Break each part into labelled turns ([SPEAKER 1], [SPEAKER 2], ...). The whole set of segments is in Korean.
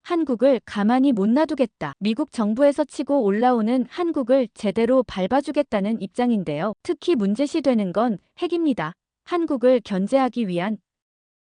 [SPEAKER 1] 한국을 가만히 못 놔두겠다. 미국 정부에서 치고 올라오는 한국을 제대로 밟아주겠다는 입장인데요. 특히 문제시되는 건 핵입니다. 한국을 견제하기 위한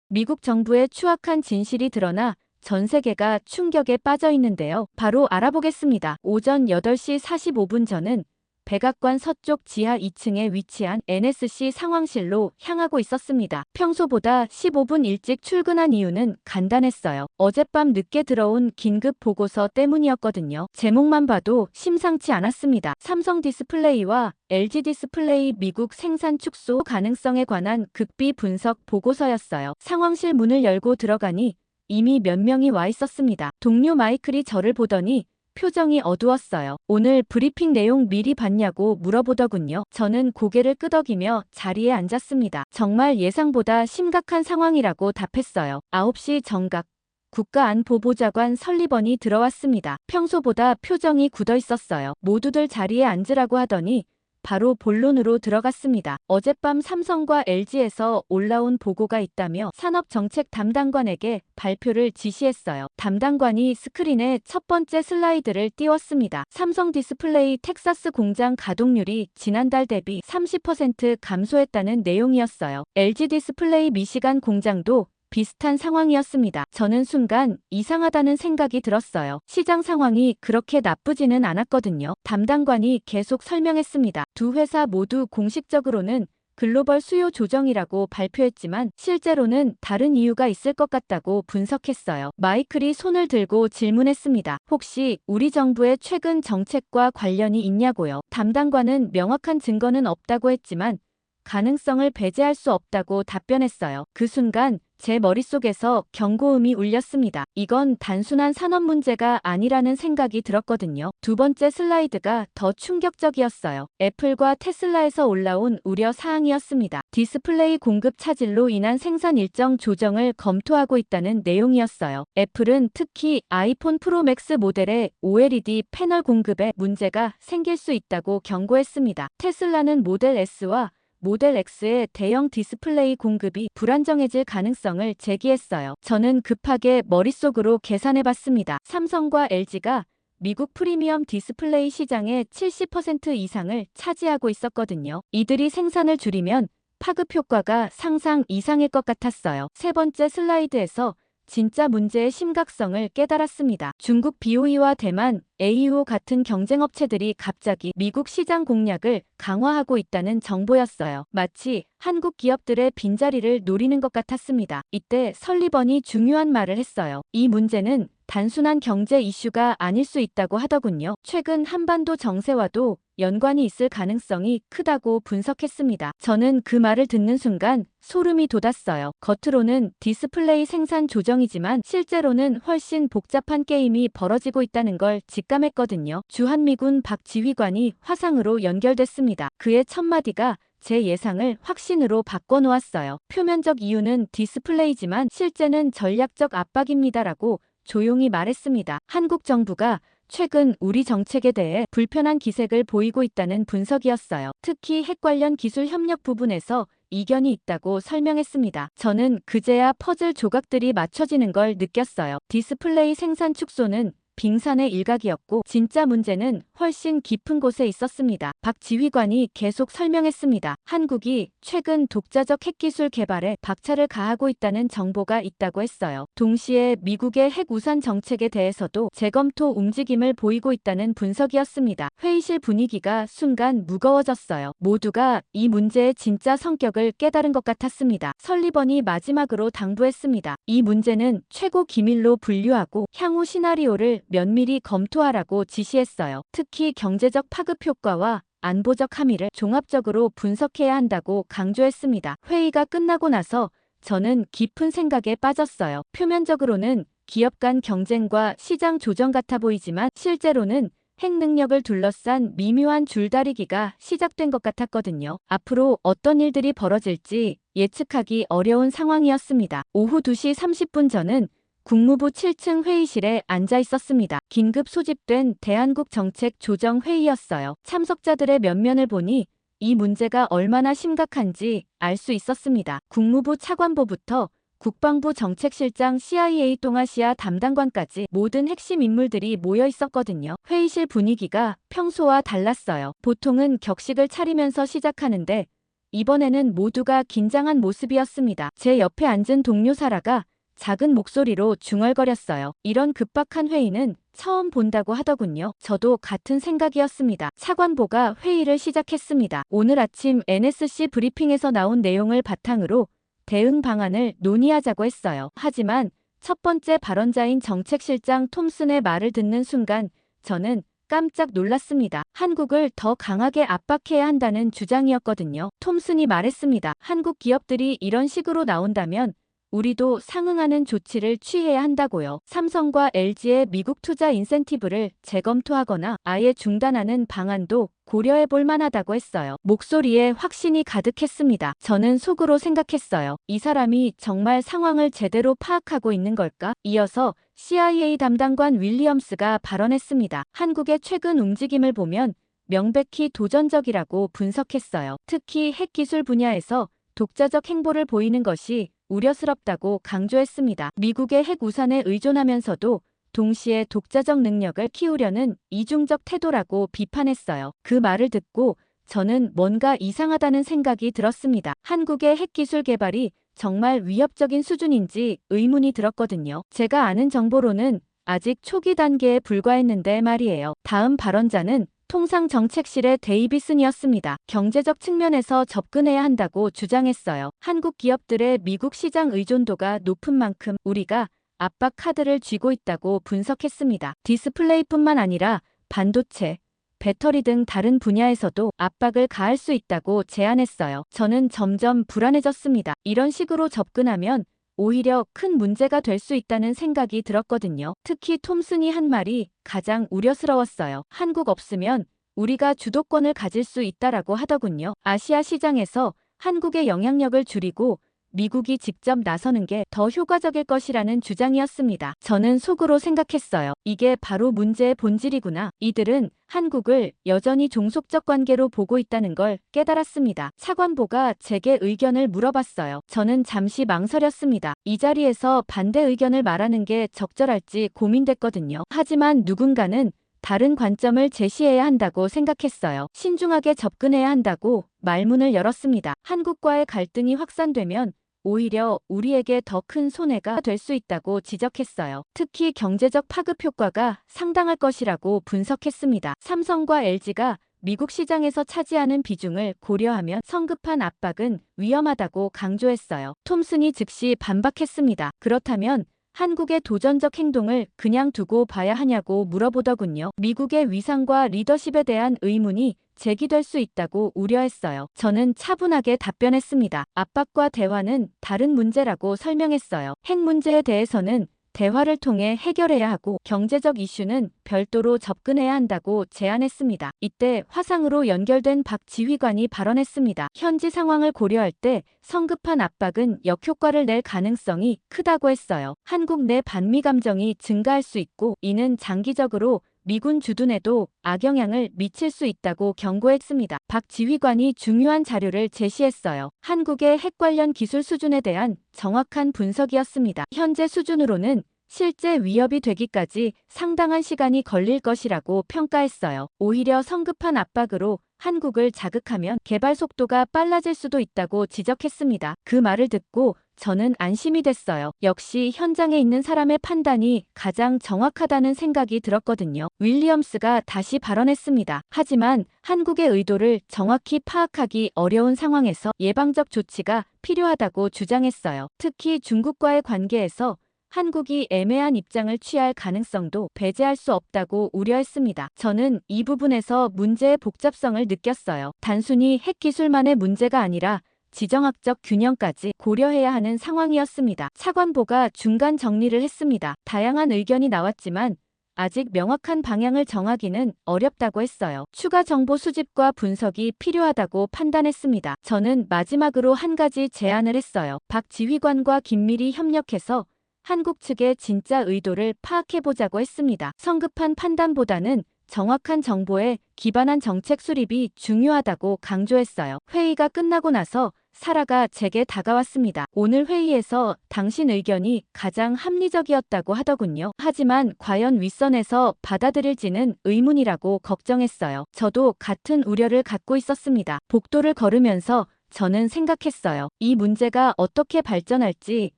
[SPEAKER 1] 미국 정부의 추악한 진실이 드러나 전 세계가 충격에 빠져 있는데요. 바로 알아보겠습니다. 오전 8시 45분 저는 백악관 서쪽 지하 2층에 위치한 NSC 상황실로 향하고 있었습니다. 평소보다 15분 일찍 출근한 이유는 간단했어요. 어젯밤 늦게 들어온 긴급 보고서 때문이었거든요. 제목만 봐도 심상치 않았습니다. 삼성 디스플레이와 LG 디스플레이 미국 생산 축소 가능성에 관한 극비 분석 보고서였어요. 상황실 문을 열고 들어가니 이미 몇 명이 와 있었습니다. 동료 마이클이 저를 보더니 표정이 어두웠어요. 오늘 브리핑 내용 미리 봤냐고 물어보더군요. 저는 고개를 끄덕이며 자리에 앉았습니다. 정말 예상보다 심각한 상황이라고 답했어요. 9시 정각 국가안보보좌관 설리번이 들어왔습니다. 평소보다 표정이 굳어 있었어요. 모두들 자리에 앉으라고 하더니 바로 본론으로 들어갔습니다. 어젯밤 삼성과 LG에서 올라온 보고가 있다며 산업정책 담당관에게 발표를 지시했어요. 담당관이 스크린에 첫 번째 슬라이드를 띄웠습니다. 삼성 디스플레이 텍사스 공장 가동률이 지난달 대비 30% 감소했다는 내용이었어요. LG 디스플레이 미시간 공장도 비슷한 상황이었습니다. 저는 순간 이상하다는 생각이 들었어요. 시장 상황이 그렇게 나쁘지는 않았거든요. 담당관이 계속 설명했습니다. 두 회사 모두 공식적으로는 글로벌 수요 조정이라고 발표했지만 실제로는 다른 이유가 있을 것 같다고 분석했어요. 마이클이 손을 들고 질문했습니다. 혹시 우리 정부의 최근 정책과 관련이 있냐고요. 담당관은 명확한 증거는 없다고 했지만 가능성을 배제할 수 없다고 답변했어요. 그 순간 제 머릿속에서 경고음이 울렸습니다. 이건 단순한 산업 문제가 아니라는 생각이 들었거든요. 두 번째 슬라이드가 더 충격적이었어요. 애플과 테슬라에서 올라온 우려 사항이었습니다. 디스플레이 공급 차질로 인한 생산 일정 조정을 검토하고 있다는 내용이었어요. 애플은 특히 아이폰 프로 맥스 모델의 OLED 패널 공급에 문제가 생길 수 있다고 경고했습니다. 테슬라는 모델 S와 모델 X의 대형 디스플레이 공급이 불안정해질 가능성을 제기했어요. 저는 급하게 머릿속으로 계산해봤습니다. 삼성과 LG가 미국 프리미엄 디스플레이 시장의 70% 이상을 차지하고 있었거든요. 이들이 생산을 줄이면 파급 효과가 상상 이상일 것 같았어요. 세 번째 슬라이드에서 진짜 문제의 심각성을 깨달았습니다. 중국 BOE와 대만 AUO 같은 경쟁업체들이 갑자기 미국 시장 공략을 강화하고 있다는 정보였어요. 마치 한국 기업들의 빈자리를 노리는 것 같았습니다. 이때 설리번이 중요한 말을 했어요. 이 문제는 단순한 경제 이슈가 아닐 수 있다고 하더군요. 최근 한반도 정세와도 연관이 있을 가능성이 크다고 분석했습니다. 저는 그 말을 듣는 순간 소름이 돋았어요. 겉으로는 디스플레이 생산 조정이지만 실제로는 훨씬 복잡한 게임이 벌어지고 있다는 걸 직감했거든요. 주한미군 박 지휘관이 화상으로 연결됐습니다. 그의 첫마디가 제 예상을 확신으로 바꿔놓았어요. 표면적 이유는 디스플레이지만 실제는 전략적 압박입니다라고 조용히 말했습니다. 한국 정부가 최근 우리 정책에 대해 불편한 기색을 보이고 있다는 분석이었어요. 특히 핵 관련 기술 협력 부분에서 이견이 있다고 설명했습니다. 저는 그제야 퍼즐 조각들이 맞춰지는 걸 느꼈어요. 디스플레이 생산 축소는 빙산의 일각이었고 진짜 문제는 훨씬 깊은 곳에 있었습니다. 박 지휘관이 계속 설명했습니다. 한국이 최근 독자적 핵기술 개발에 박차를 가하고 있다는 정보가 있다고 했어요. 동시에 미국의 핵 우산 정책에 대해서도 재검토 움직임을 보이고 있다는 분석이었습니다. 회의실 분위기가 순간 무거워졌어요. 모두가 이 문제의 진짜 성격을 깨달은 것 같았습니다. 설리번이 마지막으로 당부했습니다. 이 문제는 최고 기밀로 분류하고 향후 시나리오를 면밀히 검토하라고 지시했어요. 특히 경제적 파급 효과와 안보적 함의를 종합적으로 분석해야 한다고 강조했습니다. 회의가 끝나고 나서 저는 깊은 생각에 빠졌어요. 표면적으로는 기업 간 경쟁과 시장 조정 같아 보이지만 실제로는 핵 능력을 둘러싼 미묘한 줄다리기가 시작된 것 같았거든요. 앞으로 어떤 일들이 벌어질지 예측하기 어려운 상황이었습니다. 오후 2시 30분 저는 국무부 7층 회의실에 앉아 있었습니다. 긴급 소집된 대한국 정책 조정 회의였어요. 참석자들의 면면을 보니 이 문제가 얼마나 심각한지 알 수 있었습니다. 국무부 차관보부터 국방부 정책실장, CIA 동아시아 담당관까지 모든 핵심 인물들이 모여 있었거든요. 회의실 분위기가 평소와 달랐어요. 보통은 격식을 차리면서 시작하는데 이번에는 모두가 긴장한 모습이었습니다. 제 옆에 앉은 동료 사라가 작은 목소리로 중얼거렸어요. 이런 급박한 회의는 처음 본다고 하더군요. 저도 같은 생각이었습니다. 차관보가 회의를 시작했습니다. 오늘 아침 NSC 브리핑에서 나온 내용을 바탕으로 대응 방안을 논의하자고 했어요. 하지만 첫 번째 발언자인 정책실장 톰슨의 말을 듣는 순간 저는 깜짝 놀랐습니다. 한국을 더 강하게 압박해야 한다는 주장이었거든요. 톰슨이 말했습니다. 한국 기업들이 이런 식으로 나온다면 우리도 상응하는 조치를 취해야 한다고요. 삼성과 LG의 미국 투자 인센티브를 재검토하거나 아예 중단하는 방안도 고려해 볼 만하다고 했어요. 목소리에 확신이 가득했습니다. 저는 속으로 생각했어요. 이 사람이 정말 상황을 제대로 파악하고 있는 걸까? 이어서 CIA 담당관 윌리엄스가 발언했습니다. 한국의 최근 움직임을 보면 명백히 도전적이라고 분석했어요. 특히 핵기술 분야에서 독자적 행보를 보이는 것이 우려스럽다고 강조했습니다. 미국의 핵 우산에 의존하면서도 동시에 독자적 능력을 키우려는 이중적 태도라고 비판했어요. 그 말을 듣고 저는 뭔가 이상하다는 생각이 들었습니다. 한국의 핵기술 개발이 정말 위협적인 수준인지 의문이 들었거든요. 제가 아는 정보로는 아직 초기 단계에 불과했는데 말이에요. 다음 발언자는 통상정책실의 데이비슨이었습니다. 경제적 측면에서 접근해야 한다고 주장했어요. 한국 기업들의 미국 시장 의존도가 높은 만큼 우리가 압박 카드를 쥐고 있다고 분석했습니다. 디스플레이뿐만 아니라 반도체, 배터리 등 다른 분야에서도 압박을 가할 수 있다고 제안했어요. 저는 점점 불안해졌습니다. 이런 식으로 접근하면 오히려 큰 문제가 될 수 있다는 생각이 들었거든요. 특히 톰슨이 한 말이 가장 우려스러웠어요. 한국 없으면 우리가 주도권을 가질 수 있다라고 하더군요. 아시아 시장에서 한국의 영향력을 줄이고 미국이 직접 나서는 게 더 효과적일 것이라는 주장이었습니다. 저는 속으로 생각했어요. 이게 바로 문제의 본질이구나. 이들은 한국을 여전히 종속적 관계로 보고 있다는 걸 깨달았습니다. 차관보가 제게 의견을 물어봤어요. 저는 잠시 망설였습니다. 이 자리에서 반대 의견을 말하는 게 적절할지 고민됐거든요. 하지만 누군가는 다른 관점을 제시해야 한다고 생각했어요. 신중하게 접근해야 한다고 말문을 열었습니다. 한국과의 갈등이 확산되면 오히려 우리에게 더 큰 손해가 될 수 있다고 지적했어요. 특히 경제적 파급 효과가 상당할 것이라고 분석했습니다. 삼성과 LG가 미국 시장에서 차지하는 비중을 고려하면 성급한 압박은 위험하다고 강조했어요. 톰슨이 즉시 반박했습니다. 그렇다면 한국의 도전적 행동을 그냥 두고 봐야 하냐고 물어보더군요. 미국의 위상과 리더십에 대한 의문이 제기될 수 있다고 우려했어요. 저는 차분하게 답변했습니다. 압박과 대화는 다른 문제라고 설명했어요. 핵 문제에 대해서는 대화를 통해 해결해야 하고 경제적 이슈는 별도로 접근해야 한다고 제안했습니다. 이때 화상으로 연결된 박 지휘관이 발언했습니다. 현지 상황을 고려할 때 성급한 압박은 역효과를 낼 가능성이 크다고 했어요. 한국 내 반미 감정이 증가할 수 있고 이는 장기적으로 미군 주둔에도 악영향을 미칠 수 있다고 경고했습니다. 박 지휘관이 중요한 자료를 제시했어요. 한국의 핵 관련 기술 수준에 대한 정확한 분석이었습니다. 현재 수준으로는 실제 위협이 되기까지 상당한 시간이 걸릴 것이라고 평가했어요. 오히려 성급한 압박으로 한국을 자극하면 개발 속도가 빨라질 수도 있다고 지적했습니다. 그 말을 듣고 저는 안심이 됐어요. 역시 현장에 있는 사람의 판단이 가장 정확하다는 생각이 들었거든요. 윌리엄스가 다시 발언했습니다. 하지만 한국의 의도를 정확히 파악하기 어려운 상황에서 예방적 조치가 필요하다고 주장했어요. 특히 중국과의 관계에서 한국이 애매한 입장을 취할 가능성도 배제할 수 없다고 우려했습니다. 저는 이 부분에서 문제의 복잡성을 느꼈어요. 단순히 핵기술만의 문제가 아니라 지정학적 균형까지 고려해야 하는 상황이었습니다. 차관보가 중간 정리를 했습니다. 다양한 의견이 나왔지만 아직 명확한 방향을 정하기는 어렵다고 했어요. 추가 정보 수집과 분석이 필요하다고 판단했습니다. 저는 마지막으로 한 가지 제안을 했어요. 박 지휘관과 긴밀히 협력해서 한국 측의 진짜 의도를 파악해보자고 했습니다. 성급한 판단보다는 정확한 정보에 기반한 정책 수립이 중요하다고 강조했어요. 회의가 끝나고 나서 사라가 제게 다가왔습니다. 오늘 회의에서 당신 의견이 가장 합리적이었다고 하더군요. 하지만 과연 윗선에서 받아들일지는 의문이라고 걱정했어요. 저도 같은 우려를 갖고 있었습니다. 복도를 걸으면서 저는 생각했어요. 이 문제가 어떻게 발전할지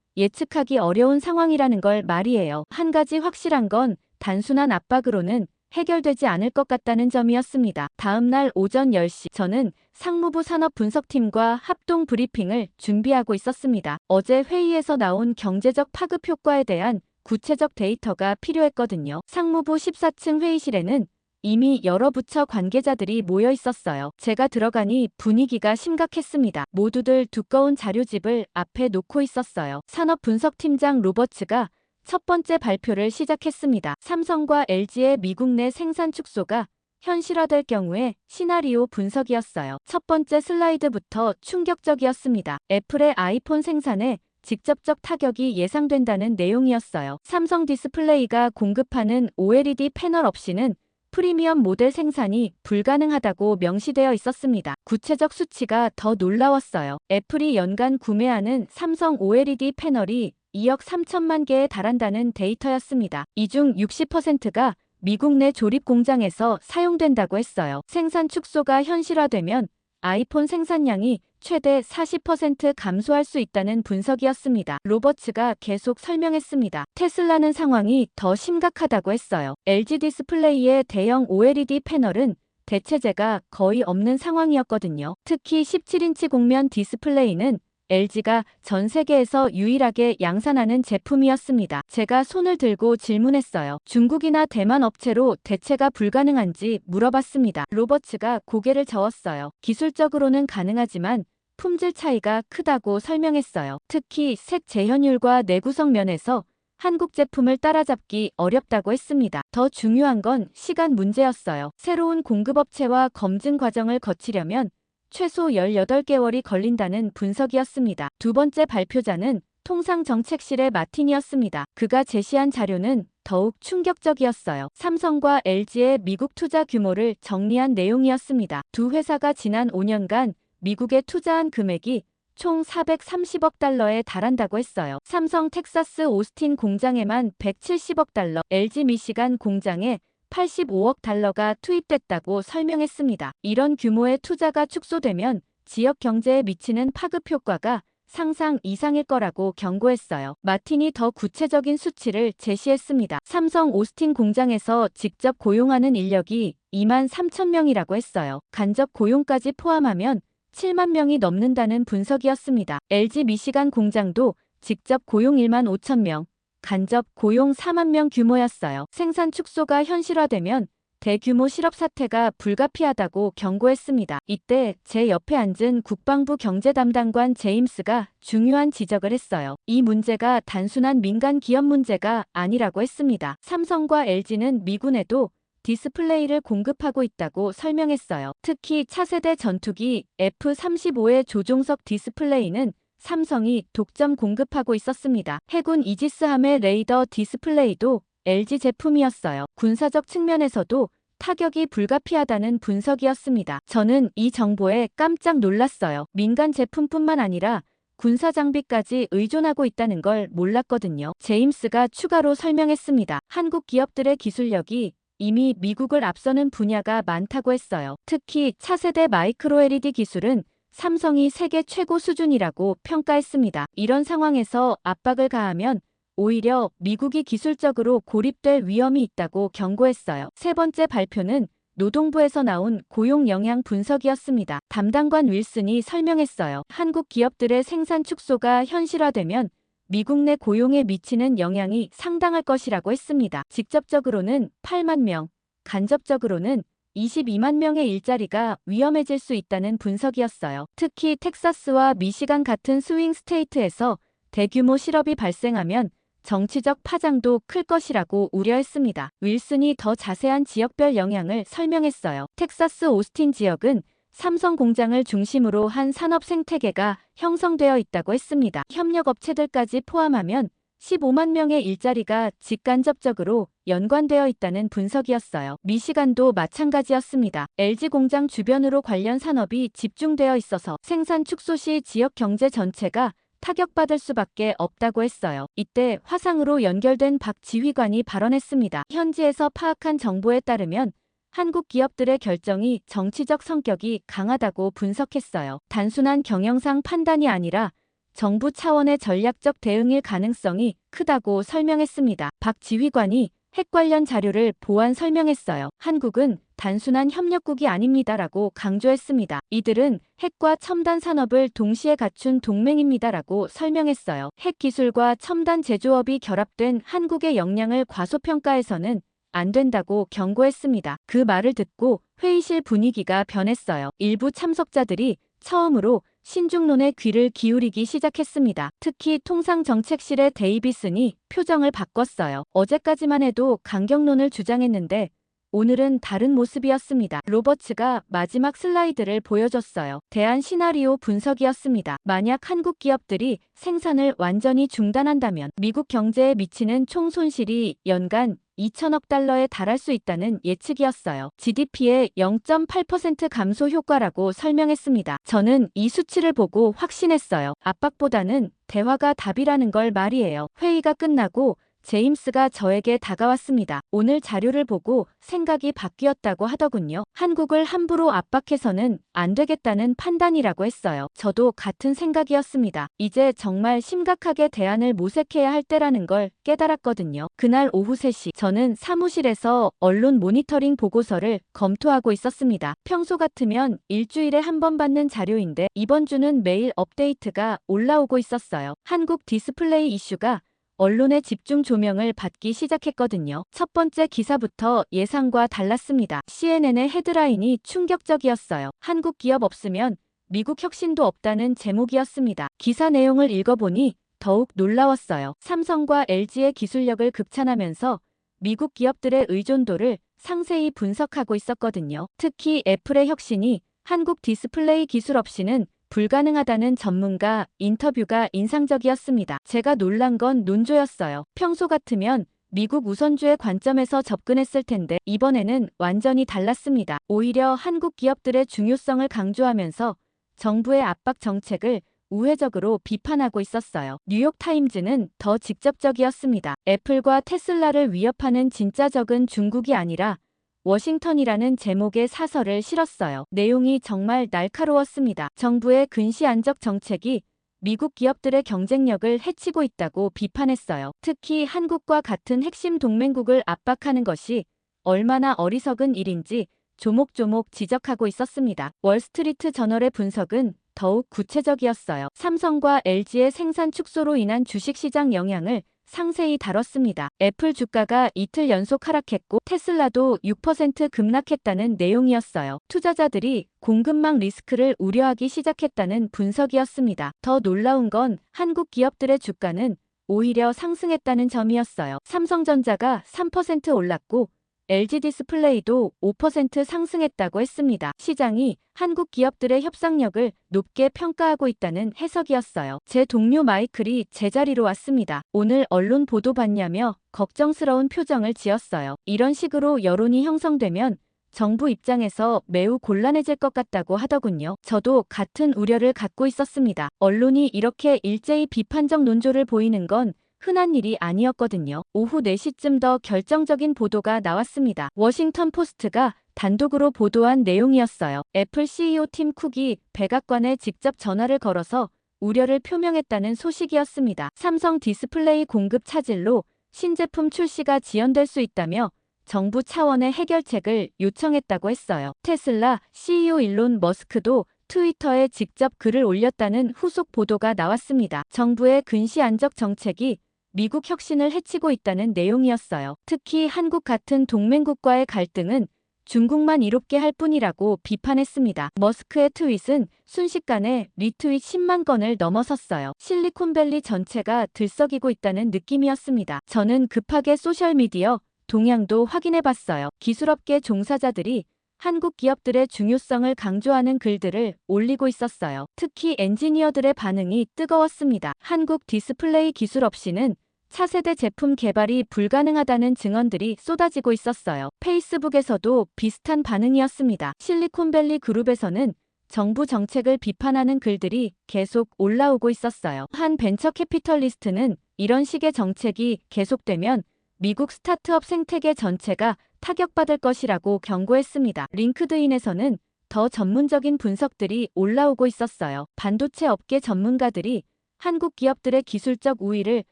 [SPEAKER 1] 예측하기 어려운 상황이라는 걸 말이에요. 한 가지 확실한 건 단순한 압박으로는 해결되지 않을 것 같다는 점이었습니다. 다음 날 오전 10시 저는 상무부 산업분석팀과 합동 브리핑을 준비하고 있었습니다. 어제 회의에서 나온 경제적 파급 효과에 대한 구체적 데이터가 필요했거든요. 상무부 14층 회의실에는 이미 여러 부처 관계자들이 모여 있었어요. 제가 들어가니 분위기가 심각했습니다. 모두들 두꺼운 자료집을 앞에 놓고 있었어요. 산업분석팀장 로버츠가 첫 번째 발표를 시작했습니다. 삼성과 LG의 미국 내 생산 축소가 현실화될 경우의 시나리오 분석이었어요. 첫 번째 슬라이드부터 충격적이었습니다. 애플의 아이폰 생산에 직접적 타격이 예상된다는 내용이었어요. 삼성 디스플레이가 공급하는 OLED 패널 없이는 프리미엄 모델 생산이 불가능하다고 명시되어 있었습니다. 구체적 수치가 더 놀라웠어요. 애플이 연간 구매하는 삼성 OLED 패널이 2억 3천만 개에 달한다는 데이터였습니다. 이 중 60%가 미국 내 조립 공장에서 사용된다고 했어요. 생산 축소가 현실화되면 아이폰 생산량이 최대 40% 감소할 수 있다는 분석이었습니다. 로버츠가 계속 설명했습니다. 테슬라는 상황이 더 심각하다고 했어요. LG 디스플레이의 대형 OLED 패널은 대체재가 거의 없는 상황이었거든요. 특히 17인치 곡면 디스플레이는 LG가 전 세계에서 유일하게 양산하는 제품이었습니다. 제가 손을 들고 질문했어요. 중국이나 대만 업체로 대체가 불가능한지 물어봤습니다. 로버츠가 고개를 저었어요. 기술적으로는 가능하지만 품질 차이가 크다고 설명했어요. 특히 색 재현율과 내구성 면에서 한국 제품을 따라잡기 어렵다고 했습니다. 더 중요한 건 시간 문제였어요. 새로운 공급업체와 검증 과정을 거치려면 최소 18개월이 걸린다는 분석이었습니다. 두 번째 발표자는 통상정책실의 마틴이었습니다. 그가 제시한 자료는 더욱 충격적이었어요. 삼성과 LG의 미국 투자 규모를 정리한 내용이었습니다. 두 회사가 지난 5년간 미국에 투자한 금액이 총 430억 달러에 달한다고 했어요. 삼성 텍사스 오스틴 공장에만 170억 달러, LG 미시간 공장에 85억 달러가 투입됐다고 설명했습니다. 이런 규모의 투자가 축소되면 지역 경제에 미치는 파급 효과가 상상 이상일 거라고 경고했어요. 마틴이 더 구체적인 수치를 제시했습니다. 삼성 오스틴 공장에서 직접 고용하는 인력이 2만 3천 명이라고 했어요. 간접 고용까지 포함하면 7만 명이 넘는다는 분석이었습니다. LG 미시간 공장도 직접 고용 1만 5천 명, 간접 고용 4만 명 규모였어요. 생산 축소가 현실화되면 대규모 실업 사태가 불가피하다고 경고했습니다. 이때 제 옆에 앉은 국방부 경제담당관 제임스가 중요한 지적을 했어요. 이 문제가 단순한 민간 기업 문제가 아니라고 했습니다. 삼성과 LG는 미군에도 디스플레이를 공급하고 있다고 설명했어요. 특히 차세대 전투기 F-35의 조종석 디스플레이는 삼성이 독점 공급하고 있었습니다. 해군 이지스함의 레이더 디스플레이도 LG 제품이었어요. 군사적 측면에서도 타격이 불가피하다는 분석이었습니다. 저는 이 정보에 깜짝 놀랐어요. 민간 제품뿐만 아니라 군사 장비까지 의존하고 있다는 걸 몰랐거든요. 제임스가 추가로 설명했습니다. 한국 기업들의 기술력이 이미 미국을 앞서는 분야가 많다고 했어요. 특히 차세대 마이크로 LED 기술은 삼성이 세계 최고 수준이라고 평가했습니다. 이런 상황에서 압박을 가하면 오히려 미국이 기술적으로 고립될 위험이 있다고 경고했어요. 세 번째 발표는 노동부에서 나온 고용 영향 분석이었습니다. 담당관 윌슨이 설명했어요. 한국 기업들의 생산 축소가 현실화되면 미국 내 고용에 미치는 영향이 상당할 것이라고 했습니다. 직접적으로는 8만 명, 간접적으로는 22만 명의 일자리가 위험해질 수 있다는 분석이었어요. 특히 텍사스와 미시간 같은 스윙 스테이트에서 대규모 실업이 발생하면 정치적 파장도 클 것이라고 우려했습니다. 윌슨이 더 자세한 지역별 영향을 설명했어요. 텍사스 오스틴 지역은 삼성 공장을 중심으로 한 산업 생태계가 형성되어 있다고 했습니다. 협력업체들까지 포함하면 15만 명의 일자리가 직간접적으로 연관되어 있다는 분석이었어요. 미시간도 마찬가지였습니다. LG 공장 주변으로 관련 산업이 집중되어 있어서 생산 축소 시 지역 경제 전체가 타격받을 수밖에 없다고 했어요. 이때 화상으로 연결된 박 지휘관이 발언했습니다. 현지에서 파악한 정보에 따르면 한국 기업들의 결정이 정치적 성격이 강하다고 분석했어요. 단순한 경영상 판단이 아니라 정부 차원의 전략적 대응일 가능성이 크다고 설명했습니다. 박 지휘관이 핵 관련 자료를 보완 설명했어요. 한국은 단순한 협력국이 아닙니다라고 강조했습니다. 이들은 핵과 첨단 산업을 동시에 갖춘 동맹입니다라고 설명했어요. 핵 기술과 첨단 제조업이 결합된 한국의 역량을 과소평가해서는 안 된다고 경고했습니다. 그 말을 듣고 회의실 분위기가 변했어요. 일부 참석자들이 처음으로 신중론에 귀를 기울이기 시작했습니다. 특히 통상정책실의 데이비슨이 표정을 바꿨어요. 어제까지만 해도 강경론을 주장했는데 오늘은 다른 모습이었습니다. 로버츠가 마지막 슬라이드를 보여줬어요. 대안 시나리오 분석이었습니다. 만약 한국 기업들이 생산을 완전히 중단한다면 미국 경제에 미치는 총 손실이 연간 2천억 달러에 달할 수 있다는 예측이었어요. GDP의 0.8% 감소 효과라고 설명했습니다. 저는 이 수치를 보고 확신했어요. 압박보다는 대화가 답이라는 걸 말이에요. 회의가 끝나고 제임스가 저에게 다가왔습니다. 오늘 자료를 보고 생각이 바뀌었다고 하더군요. 한국을 함부로 압박해서는 안 되겠다는 판단이라고 했어요. 저도 같은 생각이었습니다. 이제 정말 심각하게 대안을 모색해야 할 때라는 걸 깨달았거든요. 그날 오후 3시 저는 사무실에서 언론 모니터링 보고서를 검토하고 있었습니다. 평소 같으면 일주일에 한 번 받는 자료인데 이번 주는 매일 업데이트가 올라오고 있었어요. 한국 디스플레이 이슈가 언론의 집중 조명을 받기 시작했거든요. 첫 번째 기사부터 예상과 달랐습니다. CNN의 헤드라인이 충격적이었어요. 한국 기업 없으면 미국 혁신도 없다는 제목이었습니다. 기사 내용을 읽어보니 더욱 놀라웠어요. 삼성과 LG의 기술력을 극찬하면서 미국 기업들의 의존도를 상세히 분석하고 있었거든요. 특히 애플의 혁신이 한국 디스플레이 기술 없이는 불가능하다는 전문가 인터뷰가 인상적이었습니다. 제가 놀란 건 논조였어요. 평소 같으면 미국 우선주의 관점에서 접근했을 텐데 이번에는 완전히 달랐습니다. 오히려 한국 기업들의 중요성을 강조하면서 정부의 압박 정책을 우회적으로 비판하고 있었어요. 뉴욕타임즈는 더 직접적이었습니다. 애플과 테슬라를 위협하는 진짜 적은 중국이 아니라 워싱턴이라는 제목의 사설을 실었어요. 내용이 정말 날카로웠습니다. 정부의 근시 안적 정책이 미국 기업들의 경쟁력을 해치고 있다고 비판했어요. 특히 한국과 같은 핵심 동맹국을 압박하는 것이 얼마나 어리석은 일인지 조목조목 지적하고 있었습니다. 월스트리트 저널의 분석은 더욱 구체적이었어요. 삼성과 LG의 생산 축소로 인한 주식시장 영향을 상세히 다뤘습니다. 애플 주가가 이틀 연속 하락했고 테슬라도 6% 급락했다는 내용이었어요. 투자자들이 공급망 리스크를 우려하기 시작했다는 분석이었습니다. 더 놀라운 건 한국 기업들의 주가는 오히려 상승했다는 점이었어요. 삼성전자가 3% 올랐고 LG 디스플레이도 5% 상승했다고 했습니다. 시장이 한국 기업들의 협상력을 높게 평가하고 있다는 해석이었어요. 제 동료 마이클이 제자리로 왔습니다. 오늘 언론 보도 봤냐며 걱정스러운 표정을 지었어요. 이런 식으로 여론이 형성되면 정부 입장에서 매우 곤란해질 것 같다고 하더군요. 저도 같은 우려를 갖고 있었습니다. 언론이 이렇게 일제히 비판적 논조를 보이는 건 흔한 일이 아니었거든요. 오후 4시쯤 더 결정적인 보도가 나왔습니다. 워싱턴 포스트가 단독으로 보도한 내용이었어요. 애플 CEO 팀 쿡이 백악관에 직접 전화를 걸어서 우려를 표명했다는 소식이었습니다. 삼성 디스플레이 공급 차질로 신제품 출시가 지연될 수 있다며 정부 차원의 해결책을 요청했다고 했어요. 테슬라 CEO 일론 머스크도 트위터에 직접 글을 올렸다는 후속 보도가 나왔습니다. 정부의 근시 안적 정책이 미국 혁신을 해치고 있다는 내용이었어요. 특히 한국 같은 동맹국과의 갈등은 중국만 이롭게 할 뿐이라고 비판했습니다. 머스크의 트윗은 순식간에 리트윗 10만 건을 넘어섰어요. 실리콘밸리 전체가 들썩이고 있다는 느낌이었습니다. 저는 급하게 소셜미디어 동향도 확인해봤어요. 기술업계 종사자들이 한국 기업들의 중요성을 강조하는 글들을 올리고 있었어요. 특히 엔지니어들의 반응이 뜨거웠습니다. 한국 디스플레이 기술 없이는 차세대 제품 개발이 불가능하다는 증언들이 쏟아지고 있었어요. 페이스북에서도 비슷한 반응이었습니다. 실리콘밸리 그룹에서는 정부 정책을 비판하는 글들이 계속 올라오고 있었어요. 한 벤처 캐피털리스트는 이런 식의 정책이 계속되면 미국 스타트업 생태계 전체가 타격받을 것이라고 경고했습니다. 링크드인에서는 더 전문적인 분석들이 올라오고 있었어요. 반도체 업계 전문가들이 한국 기업들의 기술적 우위를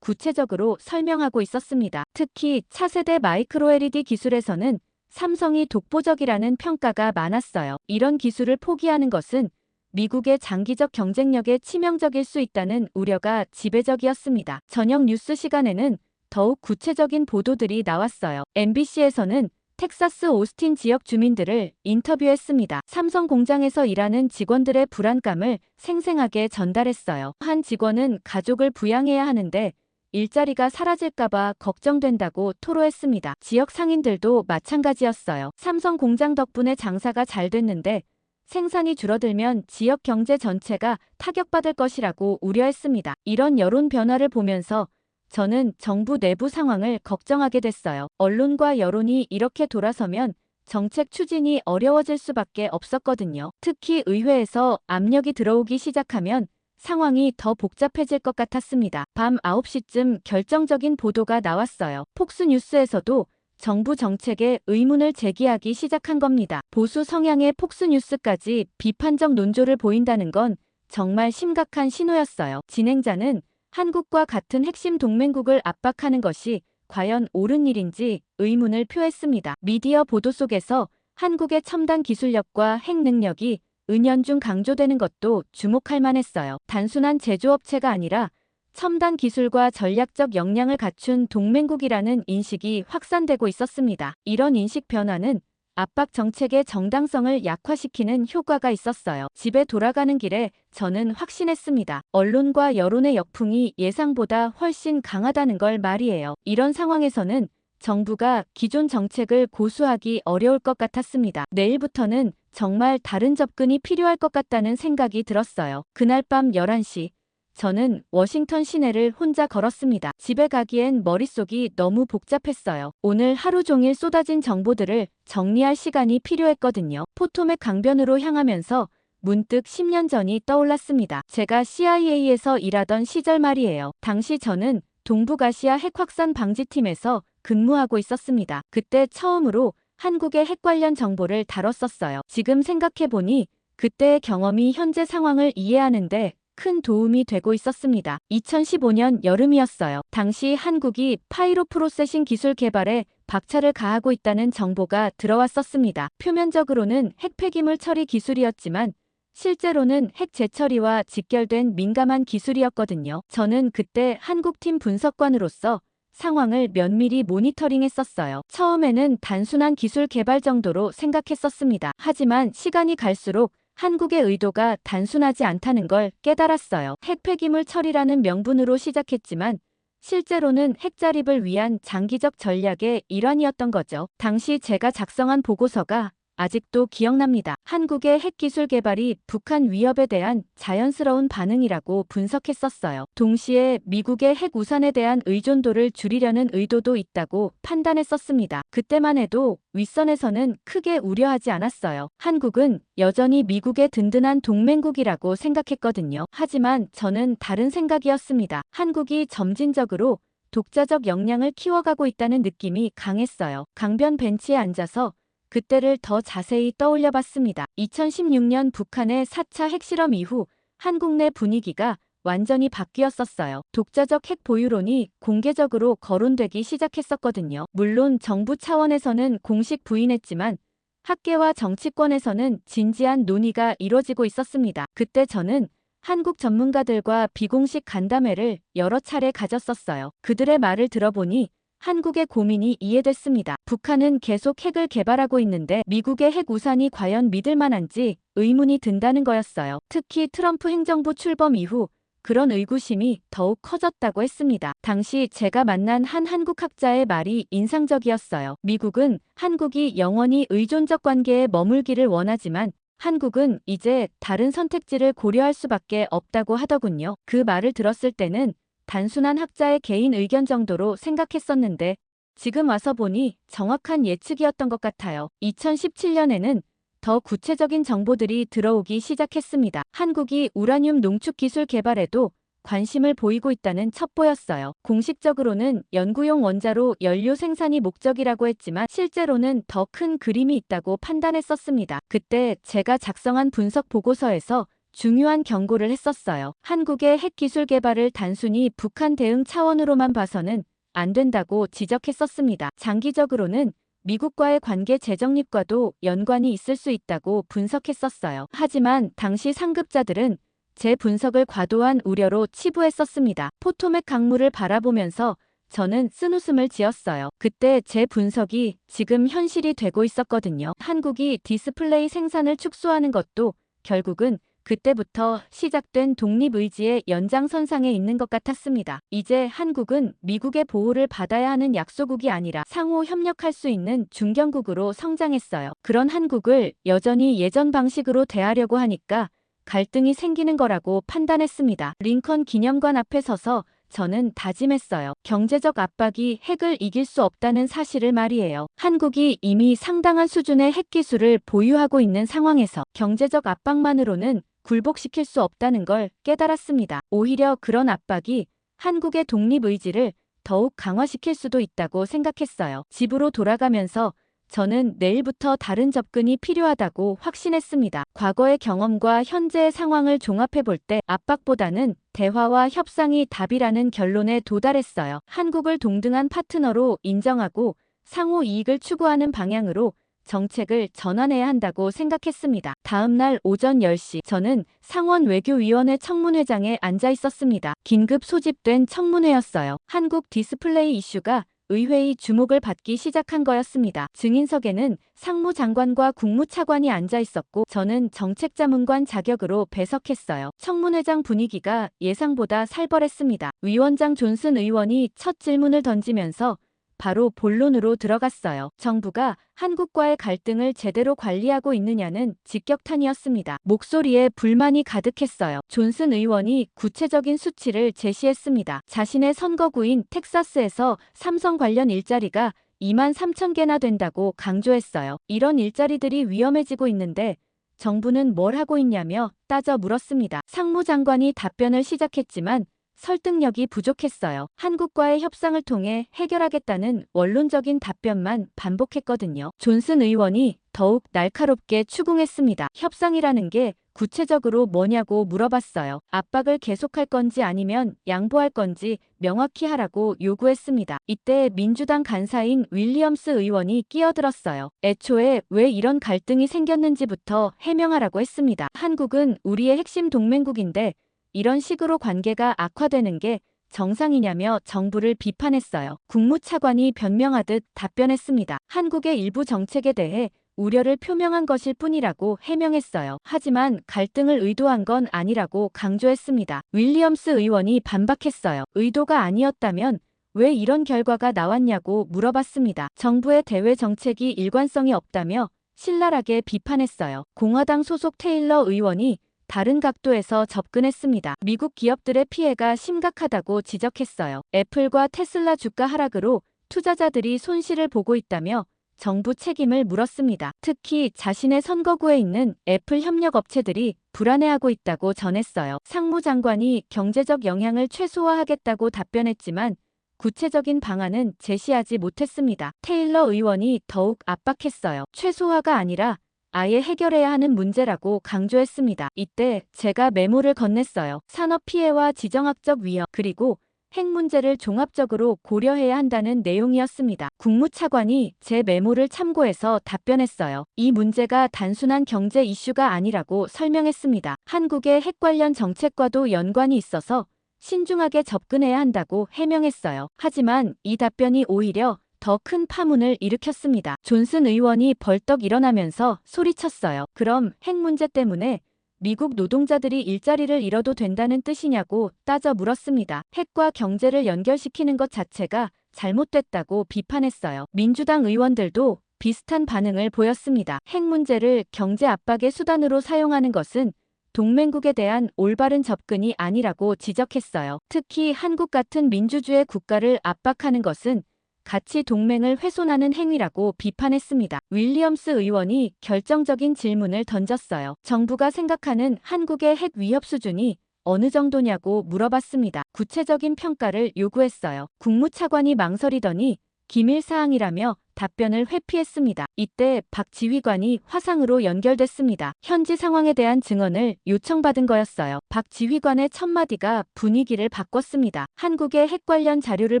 [SPEAKER 1] 구체적으로 설명하고 있었습니다. 특히 차세대 마이크로 LED 기술에서는 삼성이 독보적이라는 평가가 많았어요. 이런 기술을 포기하는 것은 미국의 장기적 경쟁력에 치명적일 수 있다는 우려가 지배적이었습니다. 저녁 뉴스 시간에는 더욱 구체적인 보도들이 나왔어요. MBC에서는 텍사스 오스틴 지역 주민들을 인터뷰했습니다. 삼성 공장에서 일하는 직원들의 불안감을 생생하게 전달했어요. 한 직원은 가족을 부양해야 하는데 일자리가 사라질까봐 걱정된다고 토로했습니다. 지역 상인들도 마찬가지였어요. 삼성 공장 덕분에 장사가 잘 됐는데 생산이 줄어들면 지역 경제 전체가 타격받을 것이라고 우려했습니다. 이런 여론 변화를 보면서 저는 정부 내부 상황을 걱정하게 됐어요. 언론과 여론이 이렇게 돌아서면 정책 추진이 어려워질 수밖에 없었거든요. 특히 의회에서 압력이 들어오기 시작하면 상황이 더 복잡해질 것 같았습니다. 밤 9시쯤 결정적인 보도가 나왔어요. 폭스뉴스에서도 정부 정책에 의문을 제기하기 시작한 겁니다. 보수 성향의 폭스뉴스까지 비판적 논조를 보인다는 건 정말 심각한 신호였어요. 진행자는 한국과 같은 핵심 동맹국을 압박하는 것이 과연 옳은 일인지 의문을 표했습니다. 미디어 보도 속에서 한국의 첨단 기술력과 핵 능력이 은연중 강조되는 것도 주목할 만했어요. 단순한 제조업체가 아니라 첨단 기술과 전략적 역량을 갖춘 동맹국이라는 인식이 확산되고 있었습니다. 이런 인식 변화는 압박 정책의 정당성을 약화시키는 효과가 있었어요. 집에 돌아가는 길에 저는 확신했습니다. 언론과 여론의 역풍이 예상보다 훨씬 강하다는 걸 말이에요. 이런 상황에서는 정부가 기존 정책을 고수하기 어려울 것 같았습니다. 내일부터는 정말 다른 접근이 필요할 것 같다는 생각이 들었어요. 그날 밤 11시. 저는 워싱턴 시내를 혼자 걸었습니다. 집에 가기엔 머릿속이 너무 복잡했어요. 오늘 하루 종일 쏟아진 정보들을 정리할 시간이 필요했거든요. 포토맥 강변으로 향하면서 문득 10년 전이 떠올랐습니다. 제가 CIA에서 일하던 시절 말이에요. 당시 저는 동북아시아 핵 확산 방지팀에서 근무하고 있었습니다. 그때 처음으로 한국의 핵 관련 정보를 다뤘었어요. 지금 생각해보니 그때의 경험이 현재 상황을 이해하는데 큰 도움이 되고 있었습니다. 2015년 여름이었어요. 당시 한국이 파이로 프로세싱 기술 개발에 박차를 가하고 있다는 정보가 들어왔었습니다. 표면적으로는 핵 폐기물 처리 기술이었지만 실제로는 핵 재처리와 직결된 민감한 기술이었거든요. 저는 그때 한국팀 분석관으로서 상황을 면밀히 모니터링했었어요. 처음에는 단순한 기술 개발 정도로 생각했었습니다. 하지만 시간이 갈수록 한국의 의도가 단순하지 않다는 걸 깨달았어요. 핵 폐기물 처리라는 명분으로 시작했지만 실제로는 핵 자립을 위한 장기적 전략의 일환이었던 거죠. 당시 제가 작성한 보고서가 아직도 기억납니다. 한국의 핵기술 개발이 북한 위협에 대한 자연스러운 반응이라고 분석했었어요. 동시에 미국의 핵 우산에 대한 의존도를 줄이려는 의도도 있다고 판단했었습니다. 그때만 해도 윗선에서는 크게 우려하지 않았어요. 한국은 여전히 미국의 든든한 동맹국이라고 생각했거든요. 하지만 저는 다른 생각이었습니다. 한국이 점진적으로 독자적 역량을 키워가고 있다는 느낌이 강했어요. 강변 벤치에 앉아서 그때를 더 자세히 떠올려 봤습니다. 2016년 북한의 4차 핵실험 이후 한국 내 분위기가 완전히 바뀌었었어요. 독자적 핵 보유론이 공개적으로 거론되기 시작했었거든요. 물론 정부 차원에서는 공식 부인했지만 학계와 정치권에서는 진지한 논의가 이뤄지고 있었습니다. 그때 저는 한국 전문가들과 비공식 간담회를 여러 차례 가졌었어요. 그들의 말을 들어보니 한국의 고민이 이해됐습니다. 북한은 계속 핵을 개발하고 있는데 미국의 핵 우산이 과연 믿을 만한지 의문이 든다는 거였어요. 특히 트럼프 행정부 출범 이후 그런 의구심이 더욱 커졌다고 했습니다. 당시 제가 만난 한 한국 학자의 말이 인상적이었어요. 미국은 한국이 영원히 의존적 관계에 머물기를 원하지만 한국은 이제 다른 선택지를 고려할 수밖에 없다고 하더군요. 그 말을 들었을 때는 단순한 학자의 개인 의견 정도로 생각했었는데 지금 와서 보니 정확한 예측이었던 것 같아요. 2017년에는 더 구체적인 정보들이 들어오기 시작했습니다. 한국이 우라늄 농축 기술 개발에도 관심을 보이고 있다는 첩보였어요. 공식적으로는 연구용 원자로 연료 생산이 목적이라고 했지만 실제로는 더 큰 그림이 있다고 판단했었습니다. 그때 제가 작성한 분석 보고서에서 중요한 경고를 했었어요. 한국의 핵 기술 개발을 단순히 북한 대응 차원으로만 봐서는 안 된다고 지적했었습니다. 장기적으로는 미국과의 관계 재정립과도 연관이 있을 수 있다고 분석했었어요. 하지만 당시 상급자들은 제 분석을 과도한 우려로 치부했었습니다. 포토맥 강물을 바라보면서 저는 쓴웃음을 지었어요. 그때 제 분석이 지금 현실이 되고 있었거든요. 한국이 디스플레이 생산을 축소하는 것도 결국은 그때부터 시작된 독립의지의 연장선상에 있는 것 같았습니다. 이제 한국은 미국의 보호를 받아야 하는 약소국이 아니라 상호 협력할 수 있는 중견국으로 성장했어요. 그런 한국을 여전히 예전 방식으로 대하려고 하니까 갈등이 생기는 거라고 판단했습니다. 링컨 기념관 앞에 서서 저는 다짐했어요. 경제적 압박이 핵을 이길 수 없다는 사실을 말이에요. 한국이 이미 상당한 수준의 핵기술을 보유하고 있는 상황에서 경제적 압박만으로는 굴복시킬 수 없다는 걸 깨달았습니다. 오히려 그런 압박이 한국의 독립의지를 더욱 강화시킬 수도 있다고 생각했어요. 집으로 돌아가면서 저는 내일부터 다른 접근이 필요하다고 확신했습니다. 과거의 경험과 현재의 상황을 종합해 볼 때 압박보다는 대화와 협상이 답이라는 결론에 도달했어요. 한국을 동등한 파트너로 인정하고 상호 이익을 추구하는 방향으로 정책을 전환해야 한다고 생각했습니다. 다음 날 오전 10시 저는 상원 외교위원회 청문회장에 앉아 있었습니다. 긴급 소집된 청문회였어요. 한국 디스플레이 이슈가 의회의 주목을 받기 시작한 거였습니다. 증인석에는 상무장관과 국무차관이 앉아 있었고 저는 정책자문관 자격으로 배석했어요. 청문회장 분위기가 예상보다 살벌했습니다. 위원장 존슨 의원이 첫 질문을 던지면서 바로 본론으로 들어갔어요. 정부가 한국과의 갈등을 제대로 관리하고 있느냐는 직격탄이었습니다. 목소리에 불만이 가득했어요. 존슨 의원이 구체적인 수치를 제시했습니다. 자신의 선거구인 텍사스에서 삼성 관련 일자리가 2만 3천 개나 된다고 강조했어요. 이런 일자리들이 위험해지고 있는데 정부는 뭘 하고 있냐며 따져 물었습니다. 상무장관이 답변을 시작했지만 설득력이 부족했어요. 한국과의 협상을 통해 해결하겠다는 원론적인 답변만 반복했거든요. 존슨 의원이 더욱 날카롭게 추궁했습니다. 협상이라는 게 구체적으로 뭐냐고 물어봤어요. 압박을 계속할 건지 아니면 양보할 건지 명확히 하라고 요구했습니다. 이때 민주당 간사인 윌리엄스 의원이 끼어들었어요. 애초에 왜 이런 갈등이 생겼는지부터 해명하라고 했습니다. 한국은 우리의 핵심 동맹국인데 이런 식으로 관계가 악화되는 게 정상이냐며 정부를 비판했어요. 국무차관이 변명하듯 답변했습니다. 한국의 일부 정책에 대해 우려를 표명한 것일 뿐이라고 해명했어요. 하지만 갈등을 의도한 건 아니라고 강조했습니다. 윌리엄스 의원이 반박했어요. 의도가 아니었다면 왜 이런 결과가 나왔냐고 물어봤습니다. 정부의 대외 정책이 일관성이 없다며 신랄하게 비판했어요. 공화당 소속 테일러 의원이 다른 각도에서 접근했습니다. 미국 기업들의 피해가 심각하다고 지적했어요. 애플과 테슬라 주가 하락으로 투자자들이 손실을 보고 있다며 정부 책임을 물었습니다. 특히 자신의 선거구에 있는 애플 협력업체들이 불안해하고 있다고 전했어요. 상무장관이 경제적 영향을 최소화하겠다고 답변했지만 구체적인 방안은 제시하지 못했습니다. 테일러 의원이 더욱 압박했어요. 최소화가 아니라 아예 해결해야 하는 문제라고 강조했습니다. 이때 제가 메모를 건넸어요. 산업 피해와 지정학적 위험, 그리고 핵 문제를 종합적으로 고려해야 한다는 내용이었습니다. 국무차관이 제 메모를 참고해서 답변했어요. 이 문제가 단순한 경제 이슈가 아니라고 설명했습니다. 한국의 핵 관련 정책과도 연관이 있어서 신중하게 접근해야 한다고 해명했어요. 하지만 이 답변이 오히려 더 큰 파문을 일으켰습니다. 존슨 의원이 벌떡 일어나면서 소리쳤어요. 그럼 핵 문제 때문에 미국 노동자들이 일자리를 잃어도 된다는 뜻이냐고 따져 물었습니다. 핵과 경제를 연결시키는 것 자체가 잘못됐다고 비판했어요. 민주당 의원들도 비슷한 반응을 보였습니다. 핵 문제를 경제 압박의 수단으로 사용하는 것은 동맹국에 대한 올바른 접근이 아니라고 지적했어요. 특히 한국 같은 민주주의 국가를 압박하는 것은 가치 동맹을 훼손하는 행위라고 비판했습니다. 윌리엄스 의원이 결정적인 질문을 던졌어요. 정부가 생각하는 한국의 핵 위협 수준이 어느 정도냐고 물어봤습니다. 구체적인 평가를 요구했어요. 국무차관이 망설이더니 기밀 사항이라며 답변을 회피했습니다. 이때 박 지휘관이 화상으로 연결됐습니다. 현지 상황에 대한 증언을 요청받은 거였어요. 박 지휘관의 첫마디가 분위기를 바꿨습니다. 한국의 핵 관련 자료를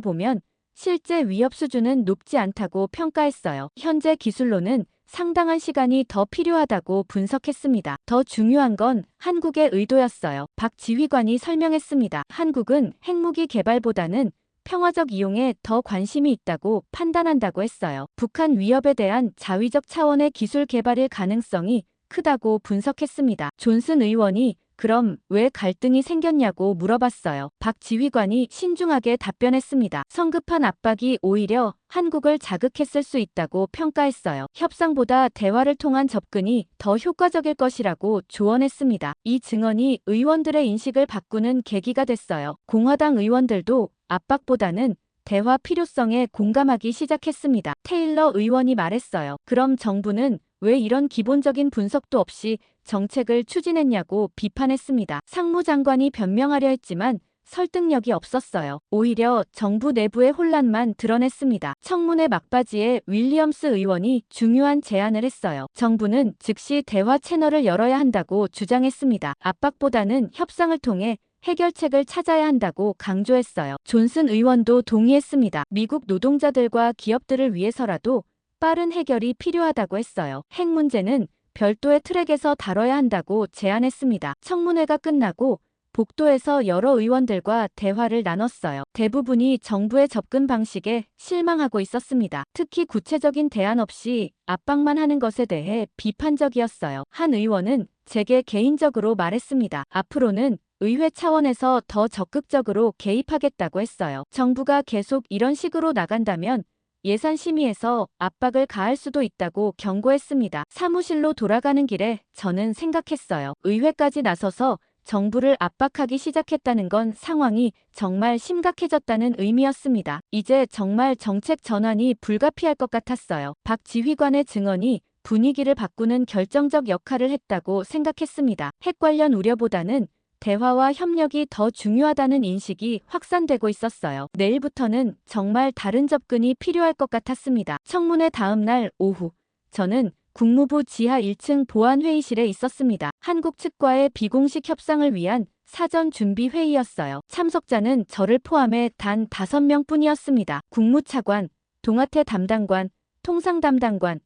[SPEAKER 1] 보면 실제 위협 수준은 높지 않다고 평가했어요. 현재 기술로는 상당한 시간이 더 필요하다고 분석했습니다. 더 중요한 건 한국의 의도였어요. 박 지휘관이 설명했습니다. 한국은 핵무기 개발보다는 평화적 이용에 더 관심이 있다고 판단한다고 했어요. 북한 위협에 대한 자위적 차원의 기술 개발일 가능성이 크다고 분석했습니다. 존슨 의원이 그럼 왜 갈등이 생겼냐고 물어봤어요. 박 지휘관이 신중하게 답변했습니다. 성급한 압박이 오히려 한국을 자극했을 수 있다고 평가했어요. 협상보다 대화를 통한 접근이 더 효과적일 것이라고 조언했습니다. 이 증언이 의원들의 인식을 바꾸는 계기가 됐어요. 공화당 의원들도 압박보다는 대화 필요성에 공감하기 시작했습니다. 테일러 의원이 말했어요. 그럼 정부는 왜 이런 기본적인 분석도 없이 정책을 추진했냐고 비판했습니다. 상무장관이 변명하려 했지만 설득력이 없었어요. 오히려 정부 내부의 혼란만 드러냈습니다. 청문회 막바지에 윌리엄스 의원이 중요한 제안을 했어요. 정부는 즉시 대화 채널을 열어야 한다고 주장했습니다. 압박보다는 협상을 통해 해결책을 찾아야 한다고 강조했어요. 존슨 의원도 동의했습니다. 미국 노동자들과 기업들을 위해서라도 빠른 해결이 필요하다고 했어요. 핵 문제는 별도의 트랙에서 다뤄야 한다고 제안했습니다. 청문회가 끝나고 복도에서 여러 의원들과 대화를 나눴어요. 대부분이 정부의 접근 방식에 실망하고 있었습니다. 특히 구체적인 대안 없이 압박만 하는 것에 대해 비판적이었어요. 한 의원은 제게 개인적으로 말했습니다. 앞으로는 의회 차원에서 더 적극적으로 개입하겠다고 했어요. 정부가 계속 이런 식으로 나간다면 예산 심의에서 압박을 가할 수도 있다고 경고했습니다. 사무실로 돌아가는 길에 저는 생각했어요. 의회까지 나서서 정부를 압박하기 시작했다는 건 상황이 정말 심각해졌다는 의미였습니다. 이제 정말 정책 전환이 불가피할 것 같았어요. 박 지휘관의 증언이 분위기를 바꾸는 결정적 역할을 했다고 생각했습니다. 핵 관련 우려보다는 대화와 협력이 더 중요하다는 인식이 확산되고 있었어요. 내일부터는 정말 다른 접근이 필요할 것 같았습니다. 청문회 다음 날 오후, 저는 국무부 지하 1층 보안회의실에 있었습니다. 한국 측과의 비공식 협상을 위한 사전 준비 회의였어요. 참석자는 저를 포함해 단 5명 뿐이었습니다. 국무차관, 동아태 담당관, 통상 담당관,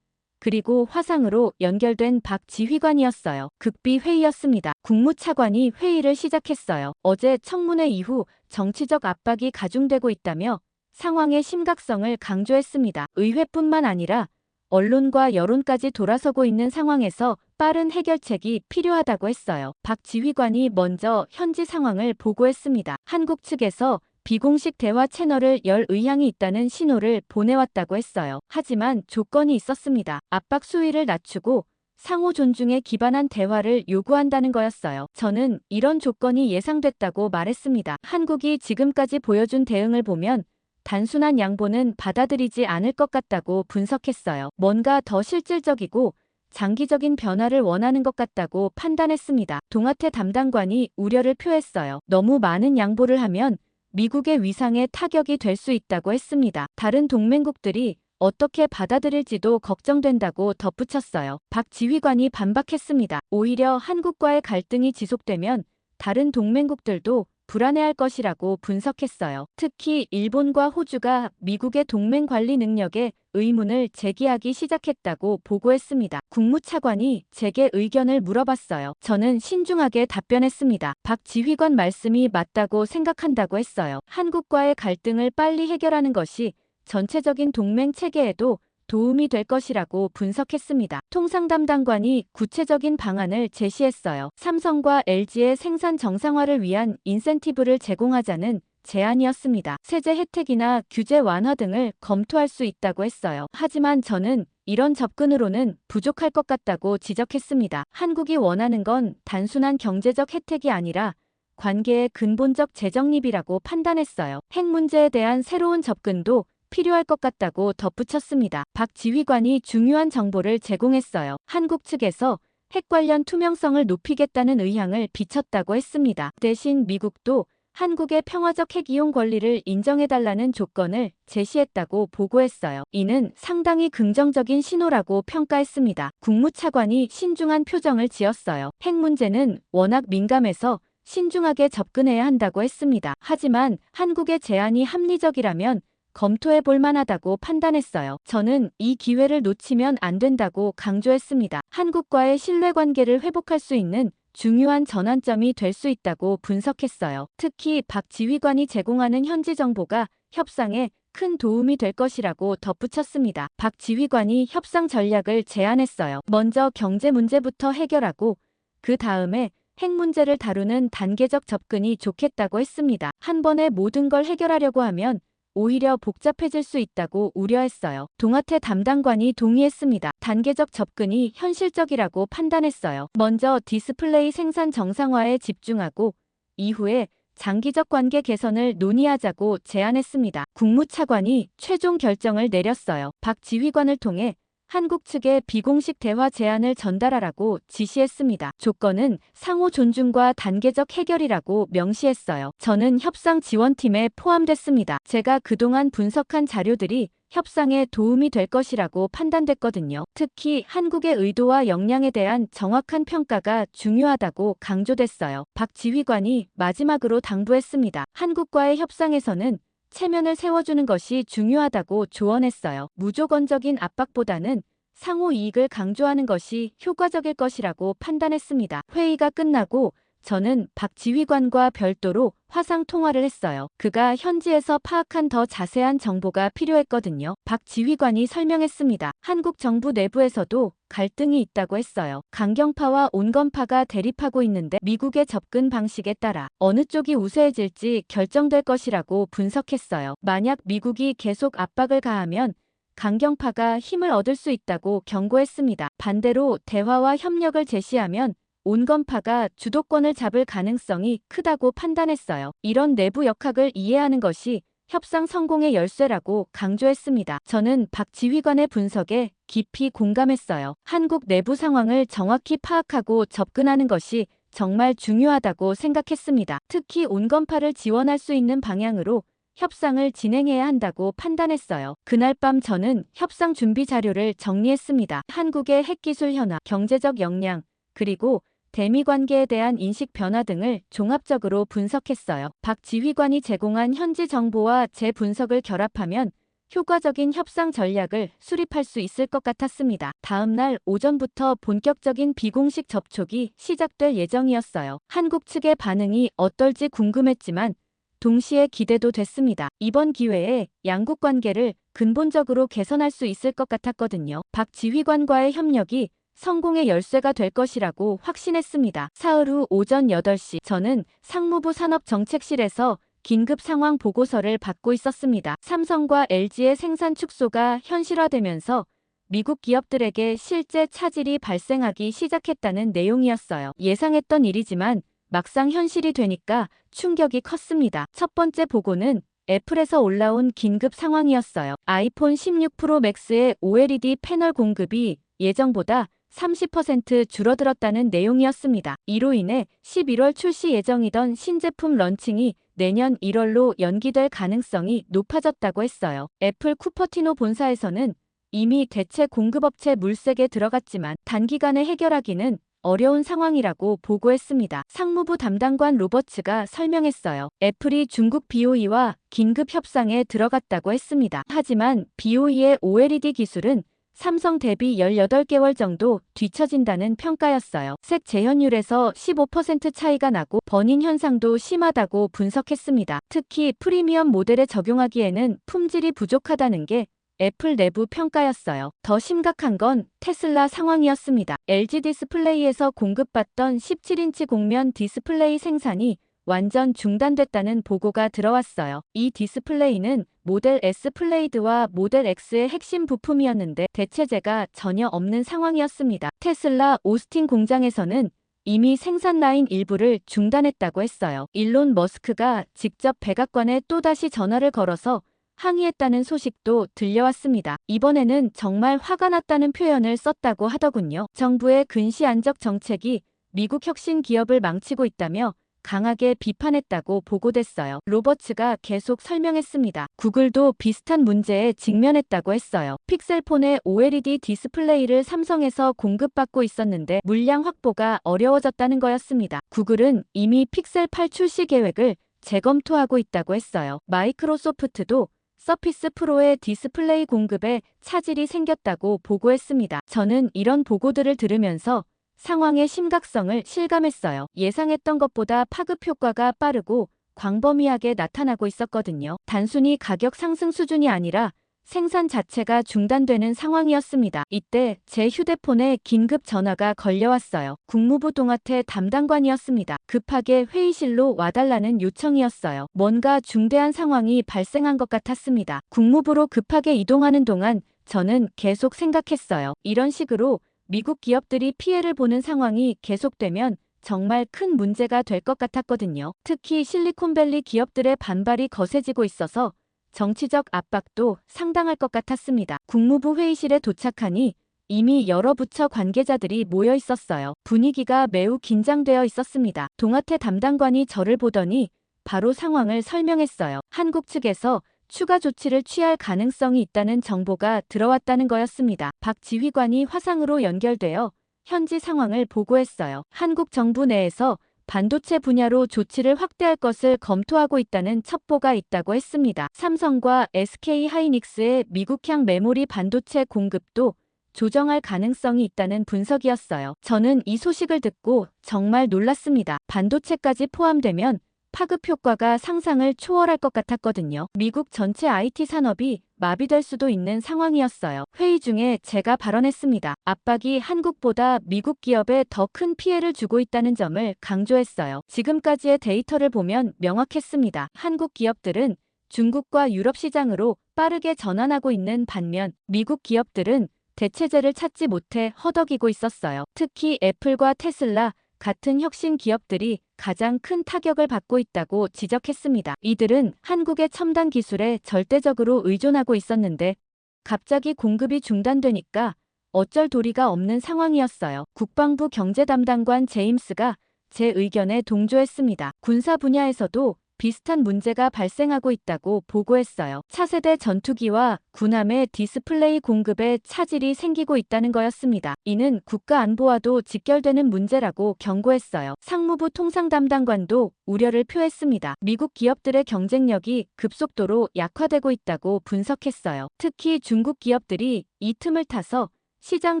[SPEAKER 1] 그리고 화상으로 연결된 박 지휘관이었어요. 극비 회의였습니다. 국무차관이 회의를 시작했어요. 어제 청문회 이후 정치적 압박이 가중되고 있다며 상황의 심각성을 강조했습니다. 의회뿐만 아니라 언론과 여론까지 돌아서고 있는 상황에서 빠른 해결책이 필요하다고 했어요. 박 지휘관이 먼저 현지 상황을 보고했습니다. 한국 측에서 비공식 대화 채널을 열 의향이 있다는 신호를 보내왔다고 했어요. 하지만 조건이 있었습니다. 압박 수위를 낮추고 상호 존중에 기반한 대화를 요구한다는 거였어요. 저는 이런 조건이 예상됐다고 말했습니다. 한국이 지금까지 보여준 대응을 보면 단순한 양보는 받아들이지 않을 것 같다고 분석했어요. 뭔가 더 실질적이고 장기적인 변화를 원하는 것 같다고 판단했습니다. 동아태 담당관이 우려를 표했어요. 너무 많은 양보를 하면 미국의 위상에 타격이 될 수 있다고 했습니다. 다른 동맹국들이 어떻게 받아들일지도 걱정된다고 덧붙였어요. 박 지휘관이 반박했습니다. 오히려 한국과의 갈등이 지속되면 다른 동맹국들도 불안해할 것이라고 분석했어요. 특히 일본과 호주가 미국의 동맹 관리 능력에 의문을 제기하기 시작했다고 보고했습니다. 국무차관이 제게 의견을 물어봤어요. 저는 신중하게 답변했습니다. 박 지휘관 말씀이 맞다고 생각한다고 했어요. 한국과의 갈등을 빨리 해결하는 것이 전체적인 동맹 체계에도 도움이 될 것이라고 분석했습니다. 통상 담당관이 구체적인 방안을 제시했어요. 삼성과 LG의 생산 정상화를 위한 인센티브를 제공하자는 제안이었습니다. 세제 혜택이나 규제 완화 등을 검토할 수 있다고 했어요. 하지만 저는 이런 접근으로는 부족할 것 같다고 지적했습니다. 한국이 원하는 건 단순한 경제적 혜택이 아니라 관계의 근본적 재정립이라고 판단했어요. 핵 문제에 대한 새로운 접근도 필요할 것 같다고 덧붙였습니다. 박 지휘관이 중요한 정보를 제공했어요. 한국 측에서 핵 관련 투명성을 높이겠다는 의향을 비췄다고 했습니다. 대신 미국도 한국의 평화적 핵 이용 권리를 인정해달라는 조건을 제시했다고 보고했어요. 이는 상당히 긍정적인 신호라고 평가했습니다. 국무차관이 신중한 표정을 지었어요. 핵 문제는 워낙 민감해서 신중하게 접근해야 한다고 했습니다. 하지만 한국의 제안이 합리적이라면 검토해 볼 만하다고 판단했어요. 저는 이 기회를 놓치면 안 된다고 강조했습니다. 한국과의 신뢰관계를 회복할 수 있는 중요한 전환점이 될 수 있다고 분석했어요. 특히 박 지휘관이 제공하는 현지 정보가 협상에 큰 도움이 될 것이라고 덧붙였습니다. 박 지휘관이 협상 전략을 제안했어요. 먼저 경제 문제부터 해결하고 그 다음에 핵 문제를 다루는 단계적 접근이 좋겠다고 했습니다. 한 번에 모든 걸 해결하려고 하면 오히려 복잡해질 수 있다고 우려했어요. 동아태 담당관이 동의했습니다. 단계적 접근이 현실적이라고 판단했어요. 먼저 디스플레이 생산 정상화에 집중하고 이후에 장기적 관계 개선을 논의하자고 제안했습니다. 국무차관이 최종 결정을 내렸어요. 박 지휘관을 통해 한국 측에 비공식 대화 제안을 전달하라고 지시했습니다. 조건은 상호 존중과 단계적 해결이라고 명시했어요. 저는 협상 지원팀에 포함됐습니다. 제가 그동안 분석한 자료들이 협상에 도움이 될 것이라고 판단됐거든요. 특히 한국의 의도와 역량에 대한 정확한 평가가 중요하다고 강조됐어요. 박 지휘관이 마지막으로 당부했습니다. 한국과의 협상에서는 체면을 세워주는 것이 중요하다고 조언했어요. 무조건적인 압박보다는 상호 이익을 강조하는 것이 효과적일 것이라고 판단했습니다. 회의가 끝나고 저는 박 지휘관과 별도로 화상 통화를 했어요. 그가 현지에서 파악한 더 자세한 정보가 필요했거든요. 박 지휘관이 설명했습니다. 한국 정부 내부에서도 갈등이 있다고 했어요. 강경파와 온건파가 대립하고 있는데 미국의 접근 방식에 따라 어느 쪽이 우세해질지 결정될 것이라고 분석했어요. 만약 미국이 계속 압박을 가하면 강경파가 힘을 얻을 수 있다고 경고했습니다. 반대로 대화와 협력을 제시하면 온건파가 주도권을 잡을 가능성이 크다고 판단했어요. 이런 내부 역학을 이해하는 것이 협상 성공의 열쇠라고 강조했습니다. 저는 박 지휘관의 분석에 깊이 공감했어요. 한국 내부 상황을 정확히 파악하고 접근하는 것이 정말 중요하다고 생각했습니다. 특히 온건파를 지원할 수 있는 방향으로 협상을 진행해야 한다고 판단했어요. 그날 밤 저는 협상 준비 자료를 정리했습니다. 한국의 핵기술 현황, 경제적 역량, 그리고 대미 관계에 대한 인식 변화 등을 종합적으로 분석했어요. 박 지휘관이 제공한 현지 정보와 제 분석을 결합하면 효과적인 협상 전략을 수립할 수 있을 것 같았습니다. 다음 날 오전부터 본격적인 비공식 접촉이 시작될 예정이었어요. 한국 측의 반응이 어떨지 궁금했지만 동시에 기대도 됐습니다. 이번 기회에 양국 관계를 근본적으로 개선할 수 있을 것 같았거든요. 박 지휘관과의 협력이 성공의 열쇠가 될 것이라고 확신했습니다. 사흘 후 오전 8시 저는 상무부 산업정책실에서 긴급 상황 보고서를 받고 있었습니다. 삼성과 LG의 생산 축소가 현실화되면서 미국 기업들에게 실제 차질이 발생하기 시작했다는 내용이었어요. 예상했던 일이지만 막상 현실이 되니까 충격이 컸습니다. 첫 번째 보고는 애플에서 올라온 긴급 상황이었어요. 아이폰 16 프로 맥스의 OLED 패널 공급이 예정보다 30% 줄어들었다는 내용이었습니다. 이로 인해 11월 출시 예정이던 신제품 런칭이 내년 1월로 연기될 가능성이 높아졌다고 했어요. 애플 쿠퍼티노 본사에서는 이미 대체 공급업체 물색에 들어갔지만 단기간에 해결하기는 어려운 상황이라고 보고했습니다. 상무부 담당관 로버츠가 설명했어요. 애플이 중국 BOE와 긴급 협상에 들어갔다고 했습니다. 하지만 BOE의 OLED 기술은 삼성 대비 18개월 정도 뒤처진다는 평가였어요. 색 재현율에서 15% 차이가 나고 버닝 현상도 심하다고 분석했습니다. 특히 프리미엄 모델에 적용하기에는 품질이 부족하다는 게 애플 내부 평가였어요. 더 심각한 건 테슬라 상황이었습니다. LG 디스플레이에서 공급받던 17인치 곡면 디스플레이 생산이 완전 중단됐다는 보고가 들어왔어요. 이 디스플레이는 모델 S 플레이드와 모델 X의 핵심 부품이었는데 대체재가 전혀 없는 상황이었습니다. 테슬라 오스틴 공장에서는 이미 생산 라인 일부를 중단했다고 했어요. 일론 머스크가 직접 백악관에 또다시 전화를 걸어서 항의했다는 소식도 들려왔습니다. 이번에는 정말 화가 났다는 표현을 썼다고 하더군요. 정부의 근시 안적 정책이 미국 혁신 기업을 망치고 있다며 강하게 비판했다고 보고됐어요. 로버츠가 계속 설명했습니다. 구글도 비슷한 문제에 직면했다고 했어요. 픽셀폰의 OLED 디스플레이를 삼성에서 공급받고 있었는데 물량 확보가 어려워졌다는 거였습니다. 구글은 이미 픽셀 8 출시 계획을 재검토하고 있다고 했어요. 마이크로소프트도 서피스 프로의 디스플레이 공급에 차질이 생겼다고 보고했습니다. 저는 이런 보고들을 들으면서 상황의 심각성을 실감했어요. 예상했던 것보다 파급 효과가 빠르고 광범위하게 나타나고 있었거든요. 단순히 가격 상승 수준이 아니라 생산 자체가 중단되는 상황이었습니다. 이때 제 휴대폰에 긴급 전화가 걸려왔어요. 국무부 동아태 담당관이었습니다. 급하게 회의실로 와달라는 요청이었어요. 뭔가 중대한 상황이 발생한 것 같았습니다. 국무부로 급하게 이동하는 동안 저는 계속 생각했어요. 이런 식으로 미국 기업들이 피해를 보는 상황이 계속되면 정말 큰 문제가 될 것 같았거든요. 특히 실리콘밸리 기업들의 반발이 거세지고 있어서 정치적 압박도 상당할 것 같았습니다. 국무부 회의실에 도착하니 이미 여러 부처 관계자들이 모여 있었어요. 분위기가 매우 긴장되어 있었습니다. 동아태 담당관이 저를 보더니 바로 상황을 설명했어요. 한국 측에서 추가 조치를 취할 가능성이 있다는 정보가 들어왔다는 거였습니다. 박 지휘관이 화상으로 연결되어 현지 상황을 보고했어요. 한국 정부 내에서 반도체 분야로 조치를 확대할 것을 검토하고 있다는 첩보가 있다고 했습니다. 삼성과 SK 하이닉스의 미국향 메모리 반도체 공급도 조정할 가능성이 있다는 분석이었어요. 저는 이 소식을 듣고 정말 놀랐습니다. 반도체까지 포함되면 파급 효과가 상상을 초월할 것 같았거든요. 미국 전체 IT 산업이 마비될 수도 있는 상황이었어요. 회의 중에 제가 발언했습니다. 압박이 한국보다 미국 기업에 더 큰 피해를 주고 있다는 점을 강조했어요. 지금까지의 데이터를 보면 명확했습니다. 한국 기업들은 중국과 유럽 시장으로 빠르게 전환하고 있는 반면 미국 기업들은 대체재를 찾지 못해 허덕이고 있었어요. 특히 애플과 테슬라 같은 혁신 기업들이 가장 큰 타격을 받고 있다고 지적했습니다. 이들은 한국의 첨단 기술에 절대적으로 의존하고 있었는데 갑자기 공급이 중단되니까 어쩔 도리가 없는 상황이었어요. 국방부 경제담당관 제임스가 제 의견에 동조했습니다. 군사 분야에서도 비슷한 문제가 발생하고 있다고 보고했어요. 차세대 전투기와 군함의 디스플레이 공급에 차질이 생기고 있다는 거였습니다. 이는 국가 안보와도 직결되는 문제라고 경고했어요. 상무부 통상담당관도 우려를 표했습니다. 미국 기업들의 경쟁력이 급속도로 약화되고 있다고 분석했어요. 특히 중국 기업들이 이 틈을 타서 시장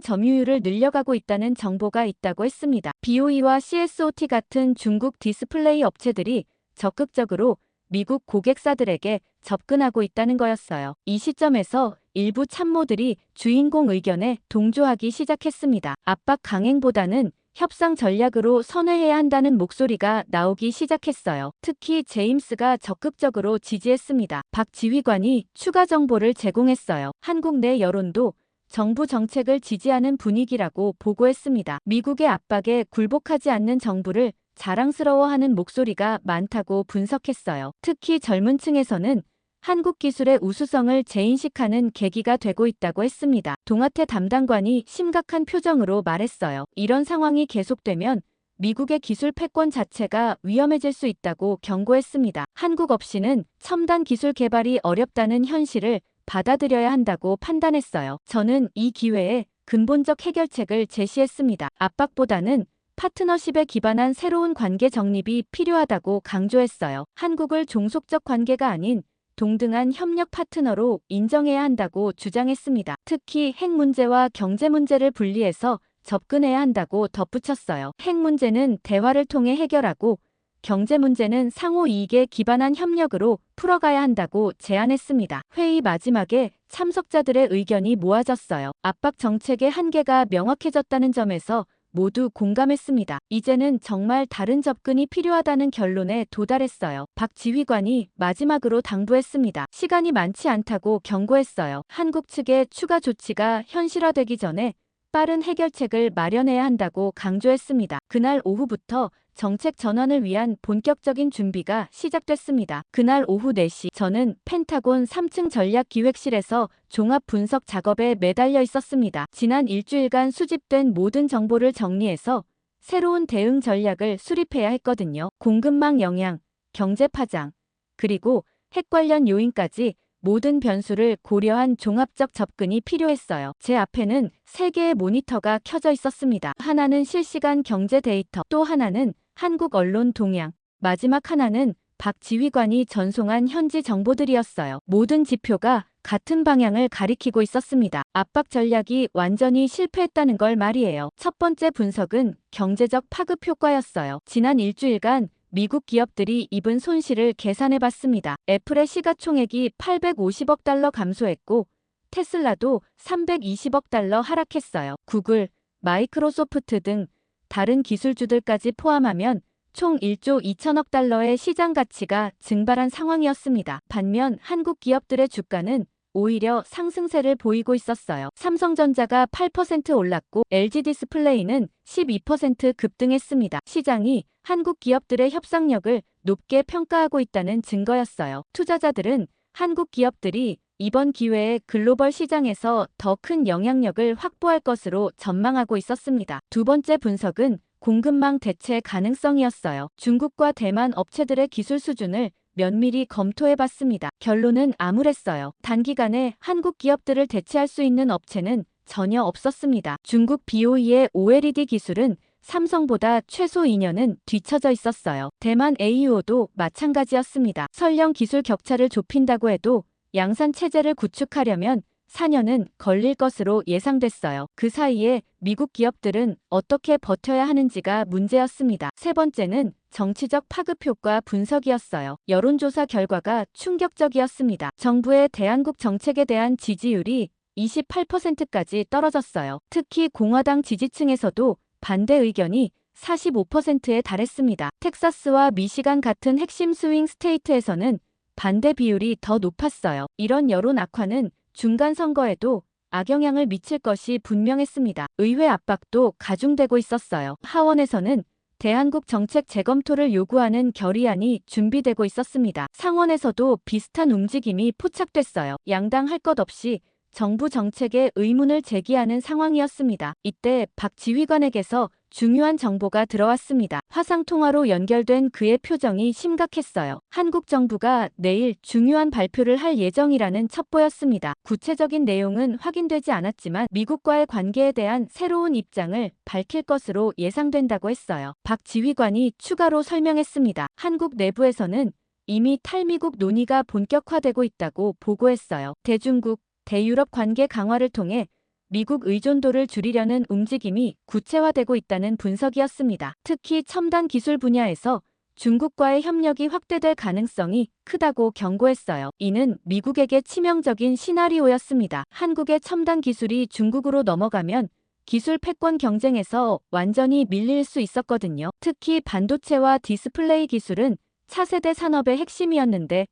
[SPEAKER 1] 점유율을 늘려가고 있다는 정보가 있다고 했습니다. BOE와 CSOT 같은 중국 디스플레이 업체들이 적극적으로 미국 고객사들에게 접근하고 있다는 거였어요. 이 시점에서 일부 참모들이 주인공 의견에 동조하기 시작했습니다. 압박 강행보다는 협상 전략으로 선회해야 한다는 목소리가 나오기 시작했어요. 특히 제임스가 적극적으로 지지했습니다. 박 지휘관이 추가 정보를 제공했어요. 한국 내 여론도 정부 정책을 지지하는 분위기라고 보고했습니다. 미국의 압박에 굴복하지 않는 정부를 자랑스러워하는 목소리가 많다고 분석했어요. 특히 젊은 층에서는 한국 기술의 우수성을 재인식하는 계기가 되고 있다고 했습니다. 동아태 담당관이 심각한 표정으로 말했어요. 이런 상황이 계속되면 미국의 기술 패권 자체가 위험해질 수 있다고 경고했습니다. 한국 없이는 첨단 기술 개발이 어렵다는 현실을 받아들여야 한다고 판단했어요. 저는 이 기회에 근본적 해결책을 제시했습니다. 압박보다는 파트너십에 기반한 새로운 관계 정립이 필요하다고 강조했어요. 한국을 종속적 관계가 아닌 동등한 협력 파트너로 인정해야 한다고 주장했습니다. 특히 핵 문제와 경제 문제를 분리해서 접근해야 한다고 덧붙였어요. 핵 문제는 대화를 통해 해결하고 경제 문제는 상호 이익에 기반한 협력으로 풀어가야 한다고 제안했습니다. 회의 마지막에 참석자들의 의견이 모아졌어요. 압박 정책의 한계가 명확해졌다는 점에서 모두 공감했습니다. 이제는 정말 다른 접근이 필요하다는 결론에 도달했어요. 박 지휘관이 마지막으로 당부했습니다. 시간이 많지 않다고 경고했어요. 한국 측의 추가 조치가 현실화되기 전에 빠른 해결책을 마련해야 한다고 강조했습니다. 그날 오후부터 정책 전환을 위한 본격적인 준비가 시작됐습니다. 그날 오후 4시 저는 펜타곤 3층 전략기획실에서 종합 분석 작업에 매달려 있었습니다. 지난 일주일간 수집된 모든 정보를 정리해서 새로운 대응 전략을 수립해야 했거든요. 공급망 영향, 경제 파장, 그리고 핵 관련 요인까지 모든 변수를 고려한 종합적 접근이 필요했어요. 제 앞에는 3개의 모니터가 켜져 있었습니다. 하나는 실시간 경제 데이터, 또 하나는 한국 언론 동향, 마지막 하나는 박 지휘관이 전송한 현지 정보들이었어요. 모든 지표가 같은 방향을 가리키고 있었습니다. 압박 전략이 완전히 실패했다는 걸 말이에요. 첫 번째 분석은 경제적 파급 효과였어요. 지난 일주일간 미국 기업들이 입은 손실을 계산해봤습니다. 애플의 시가총액이 850억 달러 감소했고 테슬라도 320억 달러 하락했어요. 구글, 마이크로소프트 등 다른 기술주들까지 포함하면 총 1조 2천억 달러의 시장 가치가 증발한 상황이었습니다. 반면 한국 기업들의 주가는 오히려 상승세를 보이고 있었어요. 삼성전자가 8% 올랐고 LG 디스플레이는 12% 급등했습니다. 시장이 한국 기업들의 협상력을 높게 평가하고 있다는 증거였어요. 투자자들은 한국 기업들이 이번 기회에 글로벌 시장에서 더 큰 영향력을 확보할 것으로 전망하고 있었습니다. 두 번째 분석은 공급망 대체 가능성이었어요. 중국과 대만 업체들의 기술 수준을 면밀히 검토해봤습니다. 결론은 암울했어요. 단기간에 한국 기업들을 대체할 수 있는 업체는 전혀 없었습니다. 중국 BOE의 OLED 기술은 삼성보다 최소 2년은 뒤처져 있었어요. 대만 AUO도 마찬가지였습니다. 설령 기술 격차를 좁힌다고 해도 양산 체제를 구축하려면 4년은 걸릴 것으로 예상됐어요. 그 사이에 미국 기업들은 어떻게 버텨야 하는지가 문제였습니다. 세 번째는 정치적 파급 효과 분석이었어요. 여론조사 결과가 충격적이었습니다. 정부의 대한국 정책에 대한 지지율이 28%까지 떨어졌어요. 특히 공화당 지지층에서도 반대 의견이 45%에 달했습니다. 텍사스와 미시간 같은 핵심 스윙 스테이트에서는 반대 비율이 더 높았어요. 이런 여론 악화는 중간 선거에도 악영향을 미칠 것이 분명했습니다. 의회 압박도 가중되고 있었어요. 하원에서는 대한국 정책 재검토를 요구하는 결의안이 준비되고 있었습니다. 상원에서도 비슷한 움직임이 포착됐어요. 양당 할 것 없이 정부 정책에 의문을 제기하는 상황이었습니다. 이때 박 지휘관에게서 중요한 정보가 들어왔습니다. 화상통화로 연결된 그의 표정이 심각했어요. 한국 정부가 내일 중요한 발표를 할 예정이라는 첩보였습니다. 구체적인 내용은 확인되지 않았지만 미국과의 관계에 대한 새로운 입장을 밝힐 것으로 예상된다고 했어요. 박 지휘관이 추가로 설명했습니다. 한국 내부에서는 이미 탈미국 논의가 본격화되고 있다고 보고했어요. 대중국, 대유럽 관계 강화를 통해 미국 의존도를 줄이려는 움직임이 구체화되고 있다는 분석이었습니다. 특히 첨단 기술 분야에서 중국과의 협력이 확대될 가능성이 크다고 경고했어요. 이는 미국에게 치명적인 시나리오였습니다. 한국의 첨단 기술이 중국으로 넘어가면 기술 패권 경쟁에서 완전히 밀릴 수 있었거든요. 특히 반도체와 디스플레이 기술은 차세대 산업의 핵심이었는데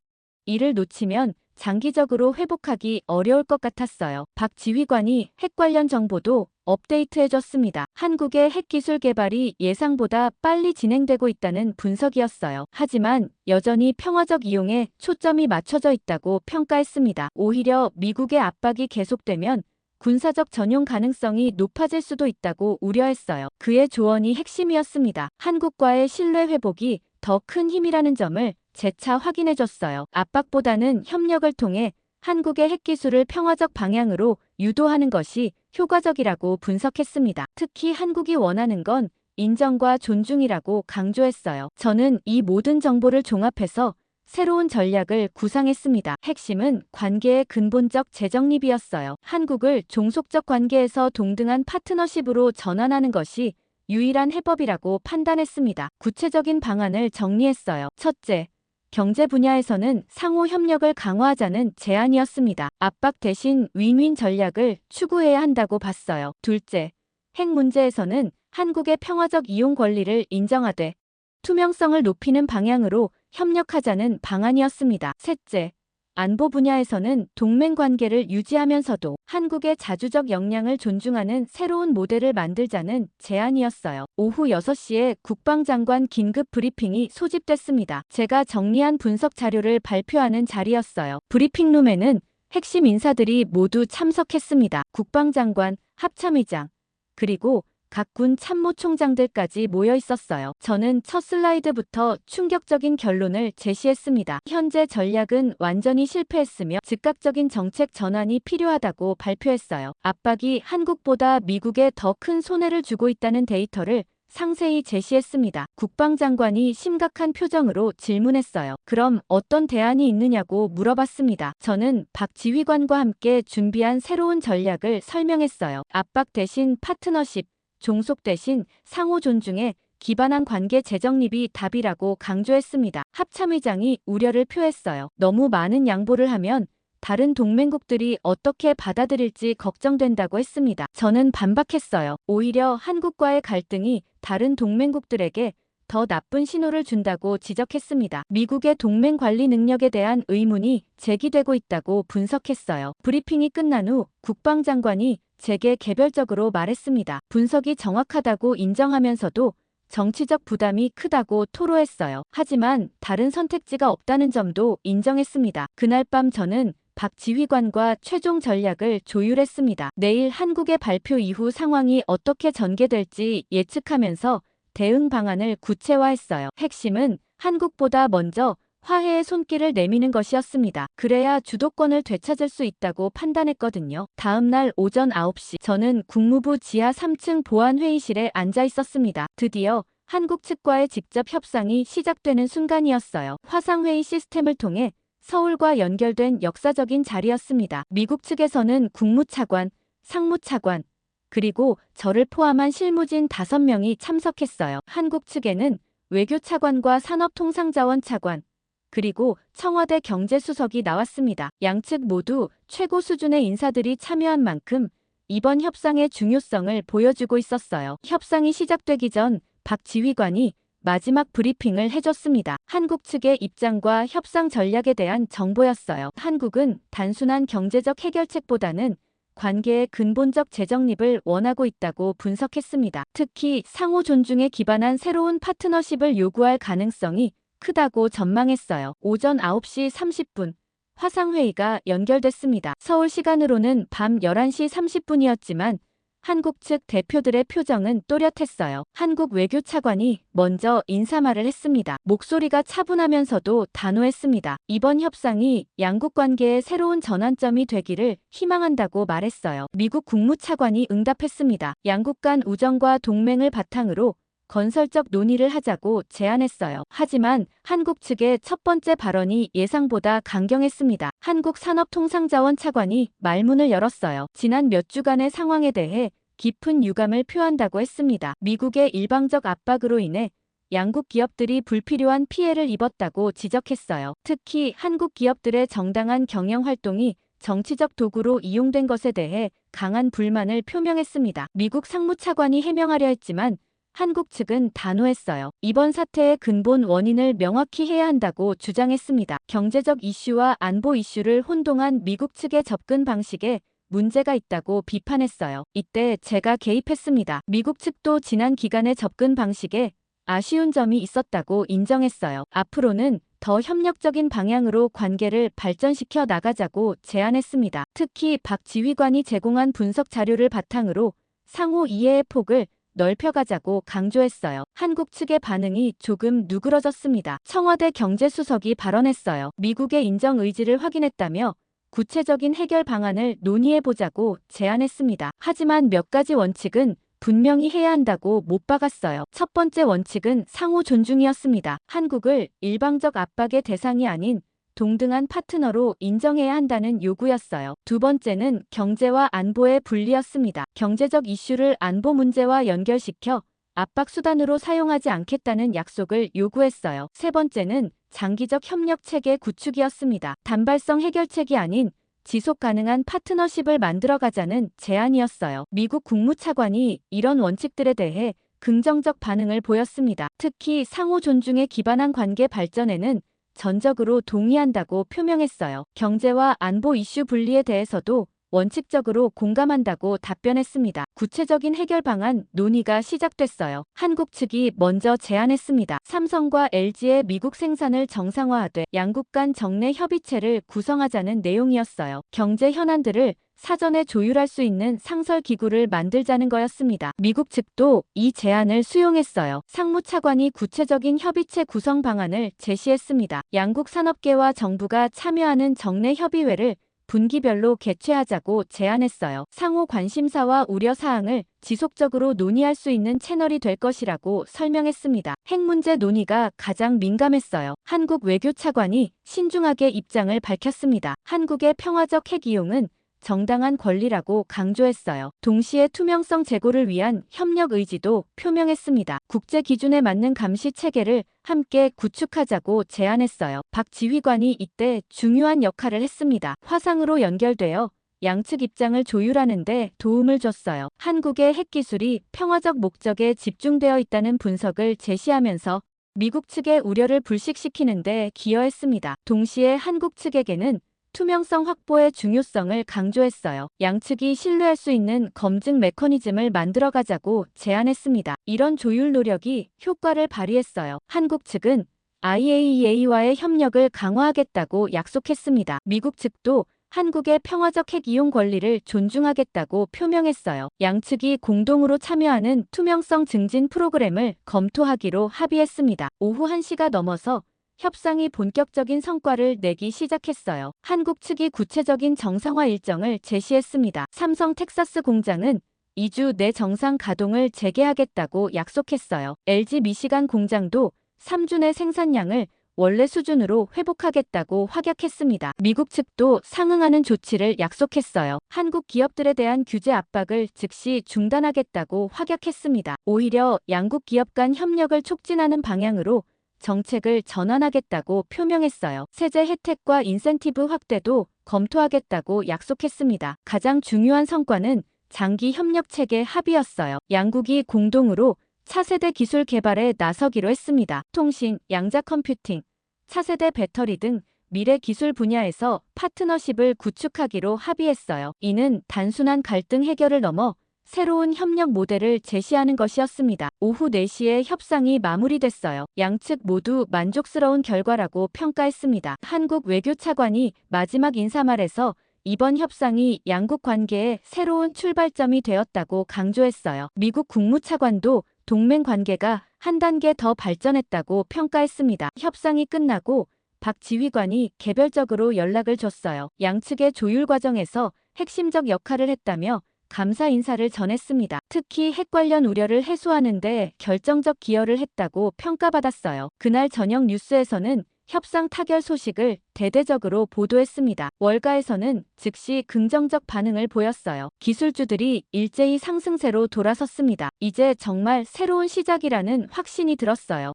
[SPEAKER 1] 이를 놓치면 장기적으로 회복하기 어려울 것 같았어요. 박 지휘관이 핵 관련 정보도 업데이트해줬습니다. 한국의 핵기술 개발이 예상보다 빨리 진행되고 있다는 분석이었어요. 하지만 여전히 평화적 이용에 초점이 맞춰져 있다고 평가했습니다. 오히려 미국의 압박이 계속되면 군사적 전용 가능성이 높아질 수도 있다고 우려했어요. 그의 조언이 핵심이었습니다. 한국과의 신뢰 회복이 더 큰 힘이라는 점을 재차 확인해줬어요. 압박보다는 협력을 통해 한국의 핵기술을 평화적 방향으로 유도하는 것이 효과적이라고 분석했습니다. 특히 한국이 원하는 건 인정과 존중이라고 강조했어요. 저는 이 모든 정보를 종합해서 새로운 전략을 구상했습니다. 핵심은 관계의 근본적 재정립이었어요. 한국을 종속적 관계에서 동등한 파트너십으로 전환하는 것이 유일한 해법이라고 판단했습니다. 구체적인 방안을 정리했어요. 첫째, 경제 분야에서는 상호 협력을 강화하자는 제안이었습니다. 압박 대신 윈윈 전략을 추구해야 한다고 봤어요. 둘째, 핵 문제에서는 한국의 평화적 이용 권리를 인정하되 투명성을 높이는 방향으로 협력하자는 방안이었습니다. 셋째, 안보 분야에서는 동맹 관계를 유지하면서도 한국의 자주적 역량을 존중하는 새로운 모델을 만들자는 제안이었어요. 오후 6시에 국방장관 긴급 브리핑이 소집됐습니다. 제가 정리한 분석 자료를 발표하는 자리였어요. 브리핑룸에는 핵심 인사들이 모두 참석했습니다. 국방장관, 합참의장, 그리고 각 군 참모총장들까지 모여 있었어요. 저는 첫 슬라이드부터 충격적인 결론을 제시했습니다. 현재 전략은 완전히 실패했으며 즉각적인 정책 전환이 필요하다고 발표했어요. 압박이 한국보다 미국에 더 큰 손해를 주고 있다는 데이터를 상세히 제시했습니다. 국방장관이 심각한 표정으로 질문했어요. 그럼 어떤 대안이 있느냐고 물어봤습니다. 저는 박 지휘관과 함께 준비한 새로운 전략을 설명했어요. 압박 대신 파트너십, 종속 대신 상호 존중에 기반한 관계 재정립이 답이라고 강조했습니다. 합참의장이 우려를 표했어요. 너무 많은 양보를 하면 다른 동맹국들이 어떻게 받아들일지 걱정된다고 했습니다. 저는 반박했어요. 오히려 한국과의 갈등이 다른 동맹국들에게 더 나쁜 신호를 준다고 지적했습니다. 미국의 동맹 관리 능력에 대한 의문이 제기되고 있다고 분석했어요. 브리핑이 끝난 후 국방장관이 제게 개별적으로 말했습니다. 분석이 정확하다고 인정하면서도 정치적 부담이 크다고 토로했어요. 하지만 다른 선택지가 없다는 점도 인정했습니다. 그날 밤 저는 박 지휘관과 최종 전략을 조율했습니다. 내일 한국의 발표 이후 상황이 어떻게 전개될지 예측하면서 대응 방안을 구체화했어요. 핵심은 한국보다 먼저 화해의 손길을 내미는 것이었습니다. 그래야 주도권을 되찾을 수 있다고 판단했거든요. 다음 날 오전 9시 저는 국무부 지하 3층 보안회의실에 앉아 있었습니다. 드디어 한국 측과의 직접 협상이 시작되는 순간이었어요. 화상회의 시스템을 통해 서울과 연결된 역사적인 자리였습니다. 미국 측에서는 국무차관, 상무차관, 그리고 저를 포함한 실무진 5명이 참석했어요. 한국 측에는 외교차관과 산업통상자원차관, 그리고 청와대 경제수석이 나왔습니다. 양측 모두 최고 수준의 인사들이 참여한 만큼 이번 협상의 중요성을 보여주고 있었어요. 협상이 시작되기 전 박 지휘관이 마지막 브리핑을 해줬습니다. 한국 측의 입장과 협상 전략에 대한 정보였어요. 한국은 단순한 경제적 해결책보다는 관계의 근본적 재정립을 원하고 있다고 분석했습니다. 특히 상호 존중에 기반한 새로운 파트너십을 요구할 가능성이 크다고 전망했어요. 오전 9시 30분 화상회의가 연결됐습니다. 서울 시간으로는 밤 11시 30분이었지만 한국 측 대표들의 표정은 또렷했어요. 한국 외교차관이 먼저 인사말을 했습니다. 목소리가 차분하면서도 단호했습니다. 이번 협상이 양국 관계의 새로운 전환점이 되기를 희망한다고 말했어요. 미국 국무차관이 응답했습니다. 양국 간 우정과 동맹을 바탕으로 건설적 논의를 하자고 제안했어요. 하지만 한국 측의 첫 번째 발언이 예상보다 강경했습니다. 한국 산업통상자원 차관이 말문을 열었어요. 지난 몇 주간의 상황에 대해 깊은 유감을 표한다고 했습니다. 미국의 일방적 압박으로 인해 양국 기업들이 불필요한 피해를 입었다고 지적했어요. 특히 한국 기업들의 정당한 경영 활동이 정치적 도구로 이용된 것에 대해 강한 불만을 표명했습니다. 미국 상무차관이 해명하려 했지만 한국 측은 단호했어요. 이번 사태의 근본 원인을 명확히 해야 한다고 주장했습니다. 경제적 이슈와 안보 이슈를 혼동한 미국 측의 접근 방식에 문제가 있다고 비판했어요. 이때 제가 개입했습니다. 미국 측도 지난 기간의 접근 방식에 아쉬운 점이 있었다고 인정했어요. 앞으로는 더 협력적인 방향으로 관계를 발전시켜 나가자고 제안했습니다. 특히 박 지휘관이 제공한 분석 자료를 바탕으로 상호 이해의 폭을 넓혀가자고 강조했어요. 한국 측의 반응이 조금 누그러졌습니다. 청와대 경제수석이 발언했어요. 미국의 인정 의지를 확인했다며 구체적인 해결 방안을 논의해보자고 제안했습니다. 하지만 몇 가지 원칙은 분명히 해야 한다고 못 박았어요. 첫 번째 원칙은 상호 존중이었습니다. 한국을 일방적 압박의 대상이 아닌 동등한 파트너로 인정해야 한다는 요구였어요. 두 번째는 경제와 안보의 분리였습니다. 경제적 이슈를 안보 문제와 연결시켜 압박 수단으로 사용하지 않겠다는 약속을 요구했어요. 세 번째는 장기적 협력 체계 구축이었습니다. 단발성 해결책이 아닌 지속 가능한 파트너십을 만들어가자는 제안이었어요. 미국 국무차관이 이런 원칙들에 대해 긍정적 반응을 보였습니다. 특히 상호 존중에 기반한 관계 발전에는 전적으로 동의한다고 표명했어요. 경제와 안보 이슈 분리에 대해서도 원칙적으로 공감한다고 답변했습니다. 구체적인 해결 방안 논의가 시작됐어요. 한국 측이 먼저 제안했습니다. 삼성과 LG의 미국 생산을 정상화하되 양국 간 정례 협의체를 구성하자는 내용이었어요. 경제 현안들을 사전에 조율할 수 있는 상설 기구를 만들자는 거였습니다. 미국 측도 이 제안을 수용했어요. 상무차관이 구체적인 협의체 구성 방안을 제시했습니다. 양국 산업계와 정부가 참여하는 정례 협의회를 분기별로 개최하자고 제안했어요. 상호 관심사와 우려사항을 지속적으로 논의할 수 있는 채널이 될 것이라고 설명했습니다. 핵 문제 논의가 가장 민감했어요. 한국 외교차관이 신중하게 입장을 밝혔습니다. 한국의 평화적 핵 이용은 정당한 권리라고 강조했어요. 동시에 투명성 제고를 위한 협력 의지도 표명했습니다. 국제 기준에 맞는 감시 체계를 함께 구축하자고 제안했어요. 박 지휘관이 이때 중요한 역할을 했습니다. 화상으로 연결되어 양측 입장을 조율하는 데 도움을 줬어요. 한국의 핵기술이 평화적 목적에 집중되어 있다는 분석을 제시하면서 미국 측의 우려를 불식시키는 데 기여했습니다. 동시에 한국 측에게는 투명성 확보의 중요성을 강조했어요. 양측이 신뢰할 수 있는 검증 메커니즘을 만들어가자고 제안했습니다. 이런 조율 노력이 효과를 발휘했어요. 한국 측은 IAEA와의 협력을 강화하겠다고 약속했습니다. 미국 측도 한국의 평화적 핵 이용 권리를 존중하겠다고 표명했어요. 양측이 공동으로 참여하는 투명성 증진 프로그램을 검토하기로 합의했습니다. 오후 1시가 넘어서 협상이 본격적인 성과를 내기 시작했어요. 한국 측이 구체적인 정상화 일정을 제시했습니다. 삼성 텍사스 공장은 2주 내 정상 가동을 재개하겠다고 약속했어요. LG 미시간 공장도 3주 내 생산량을 원래 수준으로 회복하겠다고 확약했습니다. 미국 측도 상응하는 조치를 약속했어요. 한국 기업들에 대한 규제 압박을 즉시 중단하겠다고 확약했습니다. 오히려 양국 기업 간 협력을 촉진하는 방향으로 정책을 전환하겠다고 표명했어요. 세제 혜택과 인센티브 확대도 검토하겠다고 약속했습니다. 가장 중요한 성과는 장기 협력 체계 합의였어요. 양국이 공동으로 차세대 기술 개발에 나서기로 했습니다. 통신, 양자 컴퓨팅, 차세대 배터리 등 미래 기술 분야에서 파트너십을 구축하기로 합의했어요. 이는 단순한 갈등 해결을 넘어 새로운 협력 모델을 제시하는 것이었습니다. 오후 4시에 협상이 마무리됐어요. 양측 모두 만족스러운 결과라고 평가했습니다. 한국 외교차관이 마지막 인사말에서 이번 협상이 양국 관계의 새로운 출발점이 되었다고 강조했어요. 미국 국무차관도 동맹 관계가 한 단계 더 발전했다고 평가했습니다. 협상이 끝나고 박 지휘관이 개별적으로 연락을 줬어요. 양측의 조율 과정에서 핵심적 역할을 했다며 감사 인사를 전했습니다. 특히 핵 관련 우려를 해소하는 데 결정적 기여를 했다고 평가받았어요. 그날 저녁 뉴스에서는 협상 타결 소식을 대대적으로 보도했습니다. 월가에서는 즉시 긍정적 반응을 보였어요. 기술주들이 일제히 상승세로 돌아섰습니다. 이제 정말 새로운 시작이라는 확신이 들었어요.